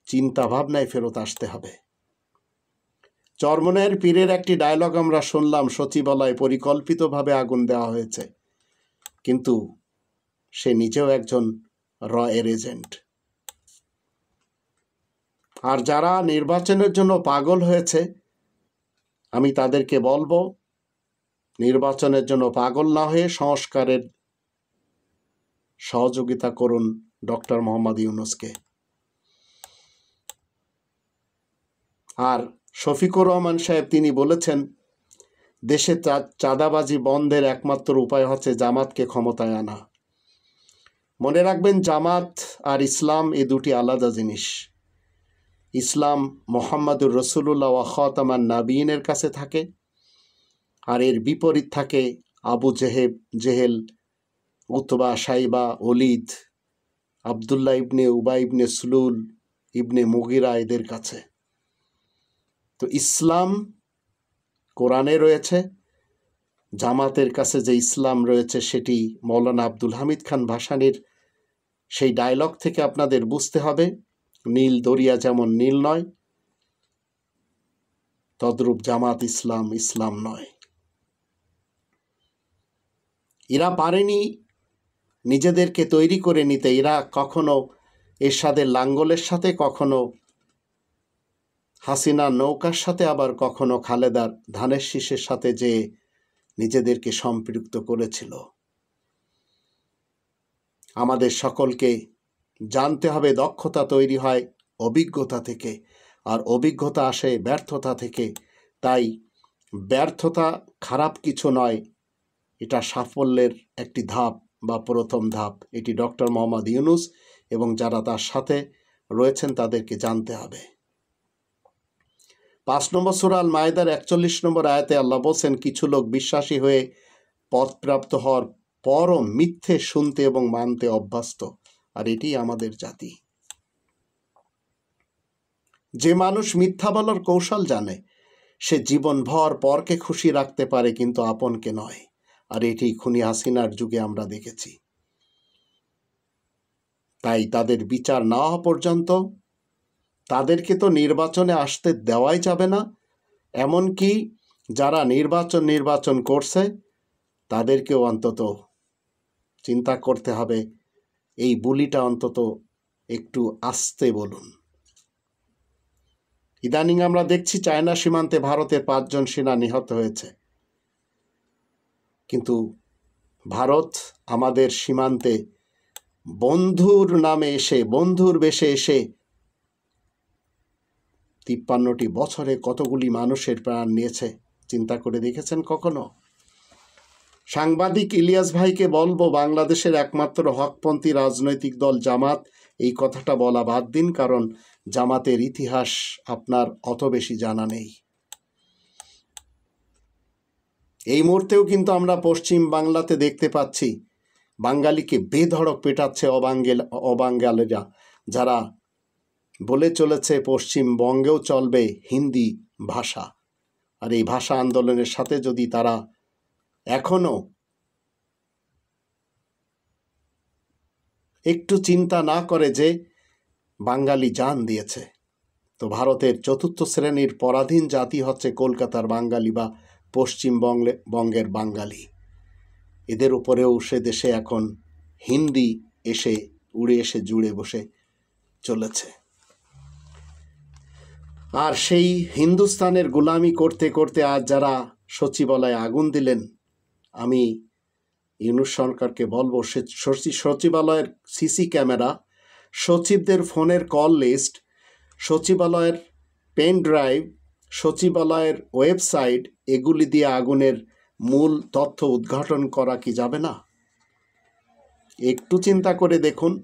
চিন্তা ভাবনায় ফেরত আসতে হবে। চরমনের পীরের একটি ডায়লগ আমরা শুনলাম, সচিবালয়ে পরিকল্পিতভাবে আগুন দেওয়া হয়েছে, কিন্তু সে নিজেও একজন এর এজেন্ট। আর যারা নির্বাচনের জন্য পাগল হয়েছে, আমি তাদেরকে বলবো, নির্বাচনের জন্য পাগল না হয়ে সংস্কারের সহযোগিতা করুন ডক্টর মোহাম্মদ ইউনূসকে। আর শফিকুর রহমান সাহেব তিনি বলেছেন, দেশে চাঁদাবাজি বন্ধের একমাত্র উপায় হচ্ছে জামাতকে ক্ষমতায় আনা। মনে রাখবেন, জামাত আর ইসলাম এ দুটি আলাদা জিনিস। ইসলাম মুহাম্মাদুর রাসূলুল্লাহ ওয়া খাতামান নাবিয়িনের কাছে থাকে, আর এর বিপরীত থাকে আবু জেহেল, উতবা, শাইবা, ওলিদ, আবদুল্লাহ ইবনে উবাই ইবনে সুলুল, ইবনে মুগিরা এদের কাছে। তো ইসলাম কোরআনে রয়েছে, জামাতের কাছে যে ইসলাম রয়েছে সেটি মৌলানা আব্দুল হামিদ খান ভাসানীর সেই ডায়লগ থেকে আপনাদের বুঝতে হবে। নীল দরিয়া যেমন নীল নয়, তদ্রূপ জামাত ইসলাম নয়। এরা পারেনি নিজেদেরকে তৈরি করে নিতে। এরা কখনো এরশাদের লাঙ্গলের সাথে, কখনো হাসিনা নৌকার সাথে, আবার কখনো খালেদার ধানের শীষের সাথে যে নিজেদেরকে সম্পৃক্ত করেছিল। আমাদের সকলকে জানতে হবে, দক্ষতা তৈরি হয় অভিজ্ঞতা থেকে, আর অভিজ্ঞতা আসে ব্যর্থতা থেকে। তাই ব্যর্থতা খারাপ কিছু নয়, এটা সাফল্যের একটি ধাপ বা প্রথম ধাপ। এটি ডক্টর মোহাম্মদ ইউনূস এবং যারা তার সাথে রয়েছেন তাদেরকে জানতে হবে। 5 নম্বর সূরা আল মায়েদার 41 নম্বর আয়াতে আল্লাহ বলছেন, কিছু লোক বিশ্বাসী হয়ে পদপ্রাপ্ত হওয়ার পরও মিথ্যে শুনতে এবং মানতে অভ্যস্ত। আর এটি আমাদের জাতি। যে মানুষ মিথ্যা বলার কৌশল জানে, সে জীবনভর পরকে খুশি রাখতে পারে, কিন্তু আপনকে নয়। আর এটি খুনি হাসিনার যুগে আমরা দেখেছি। তাই তাদের বিচার না হওয়া পর্যন্ত তাদেরকে তো নির্বাচনে আসতে দেওয়াই যাবে না। এমনকি যারা নির্বাচন করছে তাদেরকেও অন্তত চিন্তা করতে হবে, এই বুলিটা অন্তত একটু আস্তে বলুন। ইদানিং আমরা দেখছি চায়না সীমান্তে ভারতের 5 জন সেনা নিহত হয়েছে, কিন্তু ভারত আমাদের সীমান্তে বন্ধুর নামে এসে, বন্ধুর বেশে এসে 53টি বছরে কতগুলি মানুষের প্রাণ নিয়েছে, চিন্তা করে দেখেছেন কখনো? সাংবাদিক ইলিয়াস ভাইকে বলবো, বাংলাদেশের একমাত্র হকপন্থী রাজনৈতিক দল জামাত, এই কথাটা বলা বাদ দিন, কারণ জামাতের ইতিহাস আপনার অত বেশি জানা নেই। এই মুহূর্তেও কিন্তু আমরা পশ্চিম বাংলাতে দেখতে পাচ্ছি বাঙালিকে বেধড়ক পেটাচ্ছে অবাঙ্গালীরা, যারা বলে চলেছে পশ্চিমবঙ্গেও চলবে হিন্দি ভাষা। আর এই ভাষা আন্দোলনের সাথে যদি তারা এখনো একটু চিন্তা না করে যে বাঙালি জান দিয়েছে, তো ভারতের 4র্থ শ্রেণীর পরাধীন জাতি হচ্ছে কলকাতার বাঙালি বা পশ্চিমবঙ্গের বাঙালি। এদের উপরেও সে দেশে এখন হিন্দি এসে উড়ে এসে জুড়ে বসে চলেছে। আর সেই হিন্দুস্তানের গোলামি করতে করতে আজ যারা সচিবালয়ে আগুন দিলেন, আমি ইউনূস সরকারকে বলবো, সচিবালয়ের সিসি ক্যামেরা, সচিবদের ফোনের কল লিস্ট, সচিবালয়ের পেন ড্রাইভ, সচিবালয়ের ওয়েবসাইট, এগুলি দিয়ে আগুনের মূল তথ্য উদ্ঘাটন করা কি যাবে না? একটু চিন্তা করে দেখুন।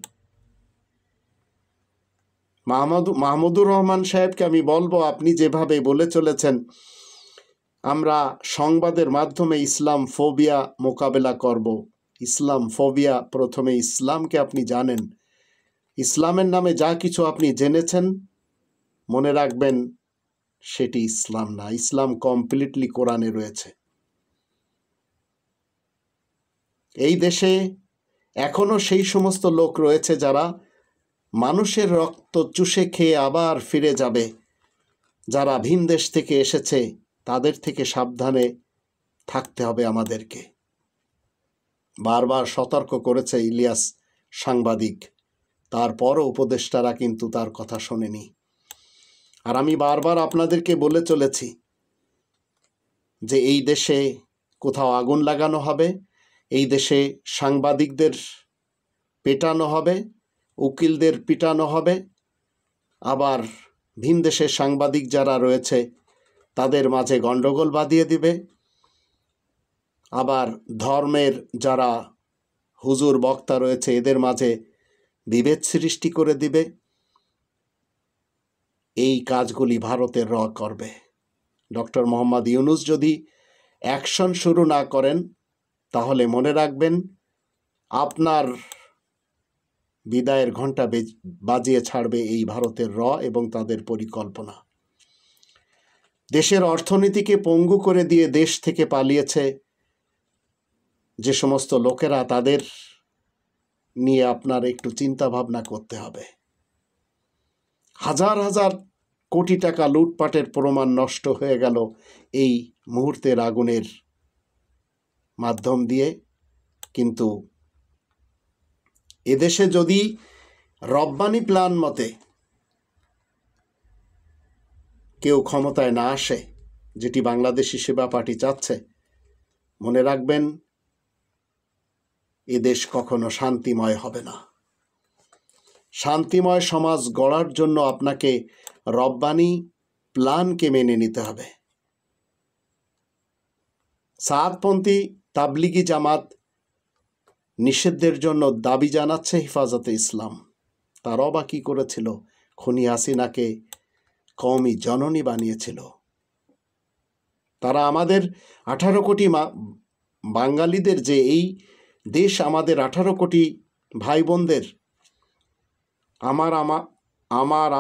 মাহমুদুর রহমান সাহেবকে আমি বলবো, আপনি যেভাবে বলে চলেছেন আমরা সংবাদের মাধ্যমে ইসলাম ফোবিয়া মোকাবেলা করব। ইসলাম ফোবিয়া, প্রথমে ইসলামকে আপনি জানেন। ইসলামের নামে যা কিছু আপনি জেনেছেন, মনে রাখবেন সেটি ইসলাম না। ইসলাম কমপ্লিটলি কোরআনে রয়েছে। এই দেশে এখনো সেই সমস্ত লোক রয়েছে যারা মানুষের রক্ত চুষে খেয়ে আবার ফিরে যাবে। যারা ভিন দেশ থেকে এসেছে তাদের থেকে সাবধানে থাকতে হবে আমাদেরকে। বারবার সতর্ক করেছে ইলিয়াস সাংবাদিক, তারপরও উপদেষ্টারা কিন্তু তার কথা শোনেনি। আর আমি বারবার আপনাদেরকে বলে চলেছি যে এই দেশে কোথাও আগুন লাগানো হবে, এই দেশে সাংবাদিকদের পেটানো হবে, উকিলদের পিটানো হবে, আবার ভিন দেশের সাংবাদিক যারা রয়েছে তাদের মাঝে গণ্ডগোল বাঁধিয়ে দিবে, আবার ধর্মের যারা হুজুর বক্তা রয়েছে এদের মাঝে বিভেদ সৃষ্টি করে দিবে। এই কাজগুলি ভারতের র করবে। ডক্টর মোহাম্মদ ইউনূস যদি অ্যাকশন শুরু না করেন তাহলে মনে রাখবেন আপনার বিদায়ের ঘণ্টা বাজিয়ে ছাড়বে এই ভারতের র এবং তাদের পরিকল্পনা। দেশের অর্থনীতিকে পঙ্গু করে দিয়ে দেশ থেকে পালিয়েছে যে সমস্ত লোকেরা, তাদের নিয়ে আপনার একটু চিন্তা ভাবনা করতে হবে। হাজার হাজার কোটি টাকা লুটপাটের প্রমাণ নষ্ট হয়ে গেল এই মুহূর্তের আগুনের মাধ্যম দিয়ে। কিন্তু এদেশে যদি রব্বানি প্ল্যান মতে কেউ ক্ষমতায় না আসে, যেটি বাংলাদেশি সেবা পার্টি চাচ্ছে, মনে রাখবেন এদেশ কখনো শান্তিময় হবে না। শান্তিময় সমাজ গড়ার জন্য আপনাকে রব্বানি প্ল্যানকে মেনে নিতে হবে। সাতপন্থী তাবলিগি জামাত নিষিদ্ধের জন্য দাবি জানাচ্ছে হেফাজতে ইসলাম। তারাও বা কী করেছিল? খুনি হাসিনাকে কওমি জননী বানিয়েছিল। তারা আমাদের 18 কোটি বাঙালিদের, যে এই দেশ আমাদের 18 কোটি ভাই বোনদের, আমার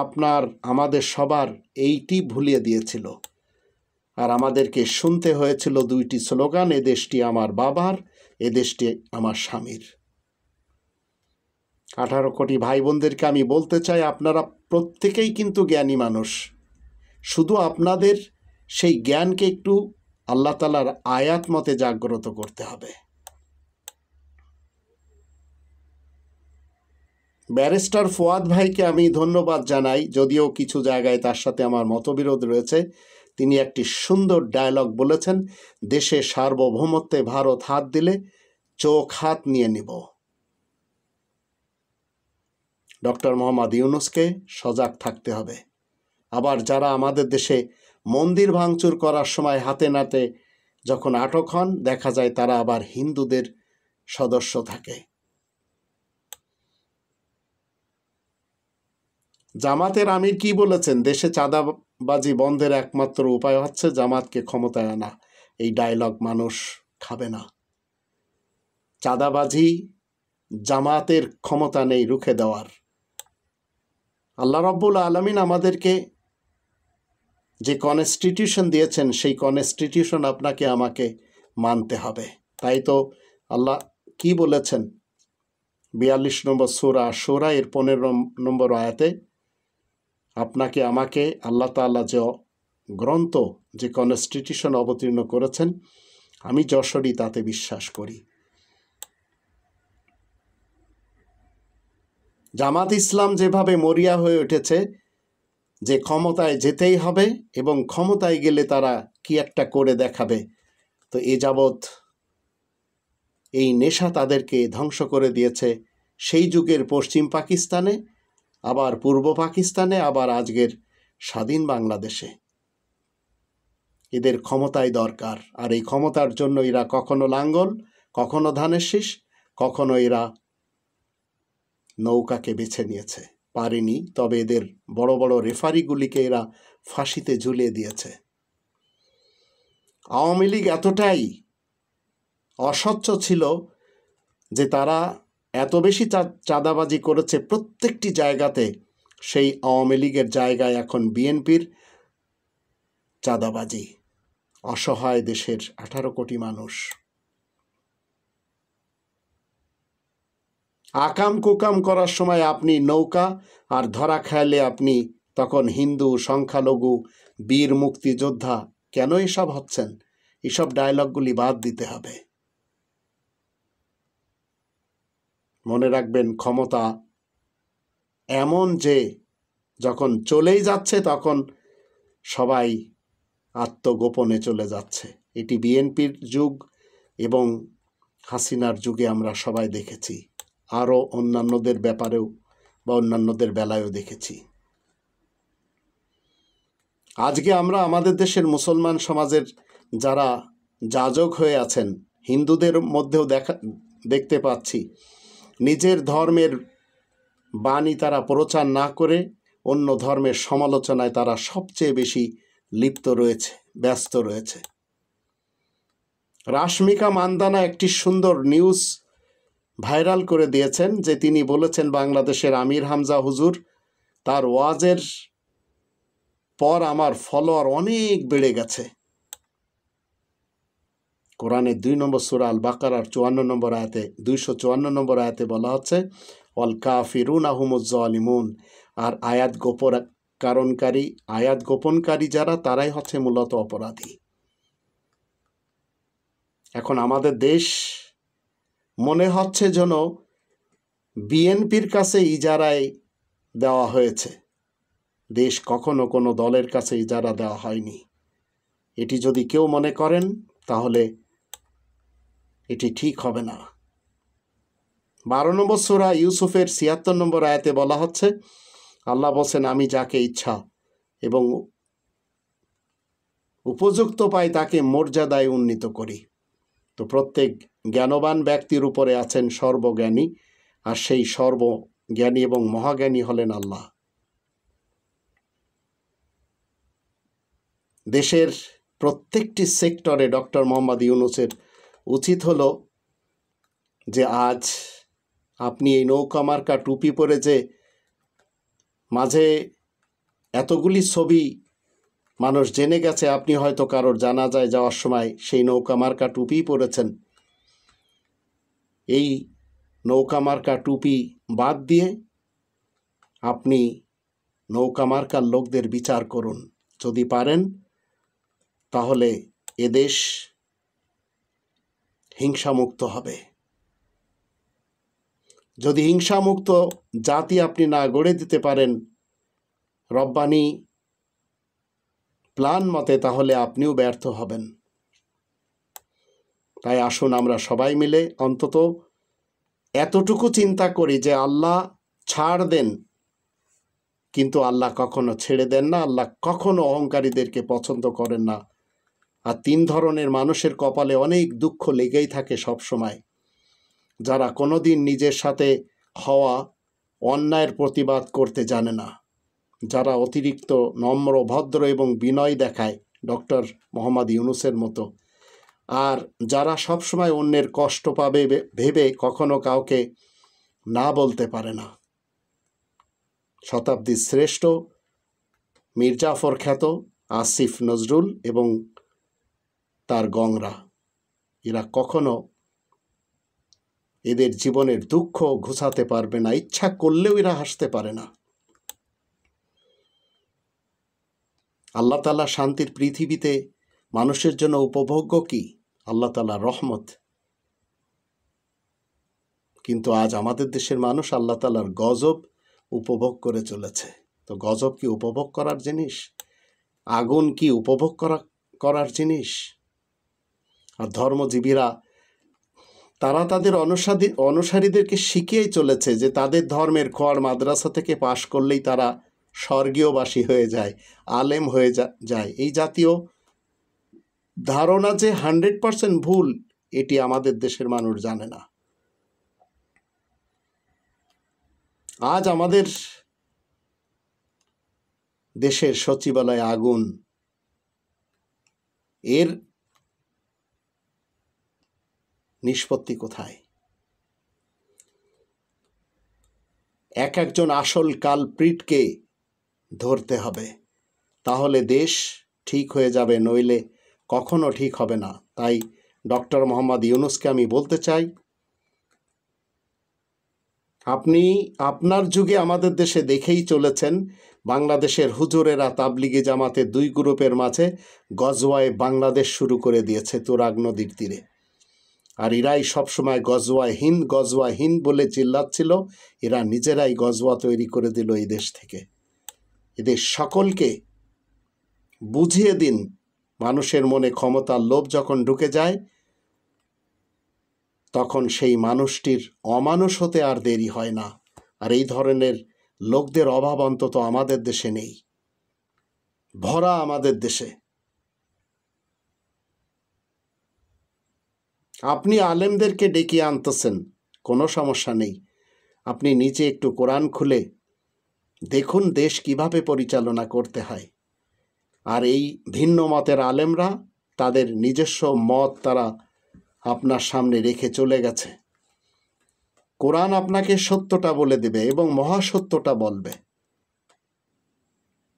আপনার আমাদের সবার এইটি ভুলিয়ে দিয়েছিল। আর আমাদেরকে শুনতে হয়েছিল দুইটি স্লোগান, এ দেশটি আমার বাবার, এ দেশটি আমার স্বামীর। 18 কোটি ভাই বোনদেরকে আমি বলতে চাই, আপনারা প্রত্যেকেই কিন্তু জ্ঞানী মানুষ। শুধু আপনাদের সেই জ্ঞানকে একটু আল্লাহ তাআলার আয়াত মতে জাগ্রত করতে হবে। ব্যারিস্টার ফুয়াদ ভাইকে আমি ধন্যবাদ জানাই, যদিও কিছু জায়গায় তার সাথে আমার মতবিরোধ রয়েছে। তিনি একটি সুন্দর ডায়লগ বলেছেন, দেশে সার্বভৌমত্বে ভারত হাত দিলে চোখ হাত নিয়ে নিব। ডক্টর মোহাম্মদ ইউনূসকে সজাগ থাকতে হবে। আবার যারা আমাদের দেশে মন্দির ভাঙচুর করার সময় হাতে নাতে যখন আটক হন, দেখা যায় তারা আবার হিন্দুদের সদস্য থাকে। জামাতের আমির কি বলেছেন? দেশে চাঁদাবাজি বন্ধের একমাত্র উপায় হচ্ছে জামাতকে ক্ষমতায় আনা। এই ডায়লগ মানুষ খাবে না। চাঁদাবাজি জামাতের ক্ষমতা নেই রুখে দেওয়ার। আল্লাহ রাব্বুল আলামিন আমাদেরকে যে কনস্টিটিউশন দিয়েছেন, সেই কনস্টিটিউশন আপনাকে আমাকে মানতে হবে। তাই তো আল্লাহ কি বলেছেন 42 নম্বর সূরা সূরা এর 15 নম্বর আয়াতে, আপনাকে আমাকে আল্লাহ তাআলা যে গ্রন্থ, যে কনস্টিটিউশন অবতীর্ণ করেছেন, আমি যশোরই তাতে বিশ্বাস করি। জামাত ইসলাম যেভাবে মরিয়া হয়ে উঠেছে যে ক্ষমতায় যেতেই হবে এবং ক্ষমতায় গেলে তারা কি একটা করে দেখাবে, তো এ যাবৎ এই নেশা তাদেরকে ধ্বংস করে দিয়েছে। সেই যুগের পশ্চিম পাকিস্তানে, আবার পূর্ব পাকিস্তানে, আবার আজকের স্বাধীন বাংলাদেশে। এদের ক্ষমতাই দরকার। আর এই ক্ষমতার জন্য এরা কখনো লাঙ্গল, কখনো ধানের শীষ, কখনো এরা নৌকাকে বেছে নিয়েছে, পারেনি। তবে এদের বড় বড় রেফারিগুলিকে এরা ফাঁসিতে ঝুলিয়ে দিয়েছে। আওয়ামী লীগ এতটাই অস্বচ্ছ ছিল যে তারা এত বেশি চাঁদাবাজি করেছে প্রত্যেকটি জায়গাতে, সেই আওয়ামী লীগের জায়গায় এখন বিএনপির চাঁদাবাজি। অসহায় দেশের 18 কোটি মানুষ। আকাম কুকাম করার সময় আপনি নৌকা, আর ধরা খাইলে আপনি তখন হিন্দু, সংখ্যালঘু, বীর মুক্তিযোদ্ধা। কেন এসব হচ্ছেন? এসব ডায়লগগুলি বাদ দিতে হবে। মনে রাখবেন, ক্ষমতা এমন যে যখন চলেই যাচ্ছে তখন সবাই আত্মগোপনে চলে যাচ্ছে। এটি বিএনপির যুগ এবং হাসিনার যুগে আমরা সবাই দেখেছি, আরও অন্যান্যদের ব্যাপারেও বা অন্যান্যদের বেলায়ও দেখেছি। আজকে আমরা আমাদের দেশের মুসলমান সমাজের যারা যাজক হয়ে আছেন, হিন্দুদের মধ্যেও দেখতে পাচ্ছি নিজের ধর্মের বাণী তারা প্রচার না করে অন্য ধর্মের সমালোচনায় তারা সবচেয়ে বেশি লিপ্ত রয়েছে, ব্যস্ত রয়েছে। রাশমিকা মান্দানা একটি সুন্দর নিউজ ভাইরাল করে দিয়েছেন, যে তিনি বলেছেন বাংলাদেশের আমির হামজা হুজুর, তার ওয়াজের পর আমার ফলোয়ার অনেক বেড়ে গেছে। কোরআনের 2 নম্বর সূরা আল বাকারার 54 নম্বর আয়াতে, 254 নম্বর আয়াতে বলা হচ্ছে ওয়াল কাফিরুনা হুমুজ জালিমুন, আর আয়াত গোপনকারী যারা, তারাই হচ্ছে মূলত অপরাধী। এখন আমাদের দেশ মনে হচ্ছে যেন বিএনপির কাছে ইজারায় দেওয়া হয়েছে। দেশ কখনো কোনো দলের কাছে ইজারা দেওয়া হয়নি। এটি যদি কেউ মনে করেন তাহলে এটি ঠিক হবে না। 12 নম্বর সূরা ইউসুফের 76 নম্বর আয়াতে বলা হচ্ছে, আল্লাহ বলছেন আমি যাকে ইচ্ছা এবং উপযুক্ত পাই তাকে মর্যাদায় উন্নীত করি। তো প্রত্যেক জ্ঞানবান ব্যক্তির উপরে আছেন সর্বজ্ঞানী, আর সেই সর্বজ্ঞানী এবং মহাজ্ঞানী হলেন আল্লাহ। দেশের প্রত্যেকটি সেক্টরে ডক্টর মোহাম্মদ ইউনূসের উচিত হলো যে আজ আপনি এই নৌকা মার্কা টুপি পরে যে মাঝে এতগুলি ছবি মানুষ জেনে গেছে, আপনি হয়তো কারোর জানাজায় যাওয়ার সময় সেই নৌকা মার্কা টুপি পরেছেন। এই নৌকা মার্কা টুপি বাদ দিয়ে আপনি নৌকা মার্কার লোকদের বিচার করুন। যদি পারেন তাহলে এদেশ হিংসামুক্ত হবে। যদি হিংসামুক্ত জাতি আপনি না গড়ে দিতে পারেন রব্বানি প্ল্যান মতে, তাহলে আপনিও ব্যর্থ হবেন। তাই আসুন আমরা সবাই মিলে অন্তত এতটুকু চিন্তা করি যে আল্লাহ ছাড় দেন, কিন্তু আল্লাহ কখনো ছেড়ে দেন না। আল্লাহ কখনো অহংকারীদেরকে পছন্দ করেন না। আর 3 ধরনের মানুষের কপালে অনেক দুঃখ লেগেই থাকে সব সময়। যারা কোনোদিন নিজের সাথে হওয়া অন্যায়ের প্রতিবাদ করতে জানে না, যারা অতিরিক্ত নম্র, ভদ্র এবং বিনয় দেখায় ডক্টর মোহাম্মদ ইউনূসের মতো, আর যারা সবসময় অন্যের কষ্ট পাবে ভেবে কখনো কাউকে না বলতে পারে না। শতাব্দীর শ্রেষ্ঠ মীর জাফর খ্যাত আসিফ নজরুল এবং তার গংরা, এরা কখনো এদের জীবনের দুঃখ ঘুচাতে পারবে না, ইচ্ছা করলেও এরা হাসতে পারে না। আল্লাহ তাআলা শান্তির পৃথিবীতে মানুষের জন্য উপভোগ্য কি? আল্লাহ তাআলার রহমত। কিন্তু আজ আমাদের দেশের মানুষ আল্লাহ তাআলার গজব উপভোগ করে চলেছে। তো গজব কি উপভোগ করার জিনিস? আগুন কি উপভোগ করার জিনিস? আর ধর্মজীবীরা তারা তাদের অনুসারীদেরকে শিখিয়েই চলেছে যে তাদের ধর্মের খোয়ার মাদ্রাসা থেকে পাশ করলেই তারা স্বর্গীয়বাসী হয়ে যায়, আলেম হয়ে যায়। এই জাতীয় ধারণা যে 100% ভুল, এটি আমাদের দেশের মানুষ জানে না। আজ আমাদের দেশের সচিবালয়ে আগুন, এর নিষ্পত্তি কোথায়? একজন আসল কালপ্রিটকে ধরতে হবে, তাহলে দেশ ঠিক হয়ে যাবে, নইলে কখনো ঠিক হবে না। তাই ডক্টর মোহাম্মদ ইউনূসকে আমি বলতে চাই, আপনি আপনার যুগে আমাদের দেশে দেখেই চলেছেন, বাংলাদেশের হুজুরেরা তাবলিগি জামাতের দুই গ্রুপের মাঝে গজওয়ায় বাংলাদেশ শুরু করে দিয়েছে তুরাগ নদীর তীরে। আর এরাই সবসময় গজওয়া হিন্দ বলে চিল্লাচ্ছিল। এরা নিজেরাই গজওয়া তৈরি করে দিল এই দেশ থেকে। এদের সকলকে বুঝিয়ে দিন, মানুষের মনে ক্ষমতার লোভ যখন ঢুকে যায়, তখন সেই মানুষটির অমানুষ হতে আর দেরি হয় না। আর এই ধরনের লোকদের অভাব অন্তত আমাদের দেশে নেই, ভরা আমাদের দেশে। আপনি আলেমদেরকে ডেকে আনতেছেন, কোনো সমস্যা নেই। আপনি নিজে একটু কোরআন খুলে দেখুন দেশ কিভাবে পরিচালনা করতে হয়। আর এই ভিন্ন মতের আলেমরা তাদের নিজস্ব মত তারা আপনার সামনে রেখে চলে গেছে। কোরআন আপনাকে সত্যটা বলে দেবে এবং মহাসত্যটা বলবে,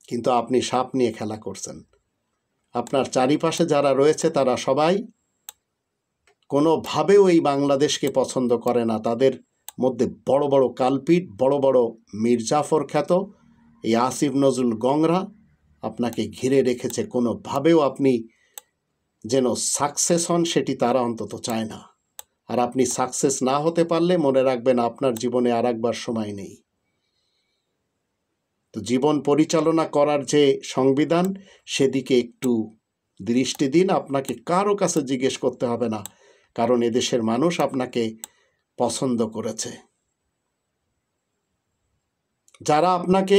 কিন্তু আপনি সাপ নিয়ে খেলা করছেন। আপনার চারিপাশে যারা রয়েছে তারা সবাই কোনোভাবেও এই বাংলাদেশকে পছন্দ করে না। তাদের মধ্যে বড় বড় কালপিট, বড় বড় মির্জাফর খ্যাত এই আসিফ নজরুল গংরা আপনাকে ঘিরে রেখেছে। কোনোভাবেও আপনি যেন সাকসেস হন সেটি তারা অন্তত চায় না। আর আপনি সাকসেস না হতে পারলে মনে রাখবেন আপনার জীবনে আর একবার সময় নেই। তো জীবন পরিচালনা করার যে সংবিধান, সেদিকে একটু দৃষ্টি দিন। আপনাকে কারো কাছে জিজ্ঞেস করতে হবে না, কারণ এদেশের মানুষ আপনাকে পছন্দ করেছে। যারা আপনাকে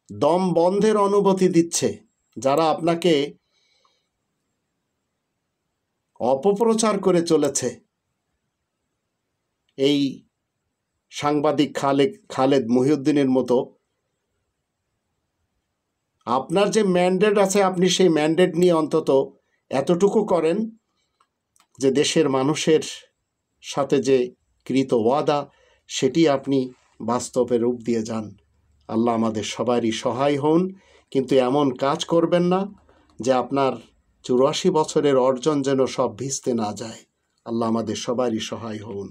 দম বন্ধের অনুভূতি দিচ্ছে, যারা আপনাকে অপপ্রচার করে চলেছে, এই সাংবাদিক খালেদ মহিউদ্দিনের মতো, আপনার যে ম্যান্ডেট আছে আপনি সেই ম্যান্ডেট নিয়ে অন্তত এতটুকু করেন যে দেশের মানুষের সাথে যে কৃত ওয়াদা সেটি আপনি বাস্তবে রূপ দিয়ে যান। আল্লাহ আমাদের সবারই সহায় হন, কিন্তু এমন কাজ করবেন না যে আপনার 84 বছরের অর্জন যেন সব ভিজতে না যায়। আল্লাহ আমাদের সবারই সহায় হন।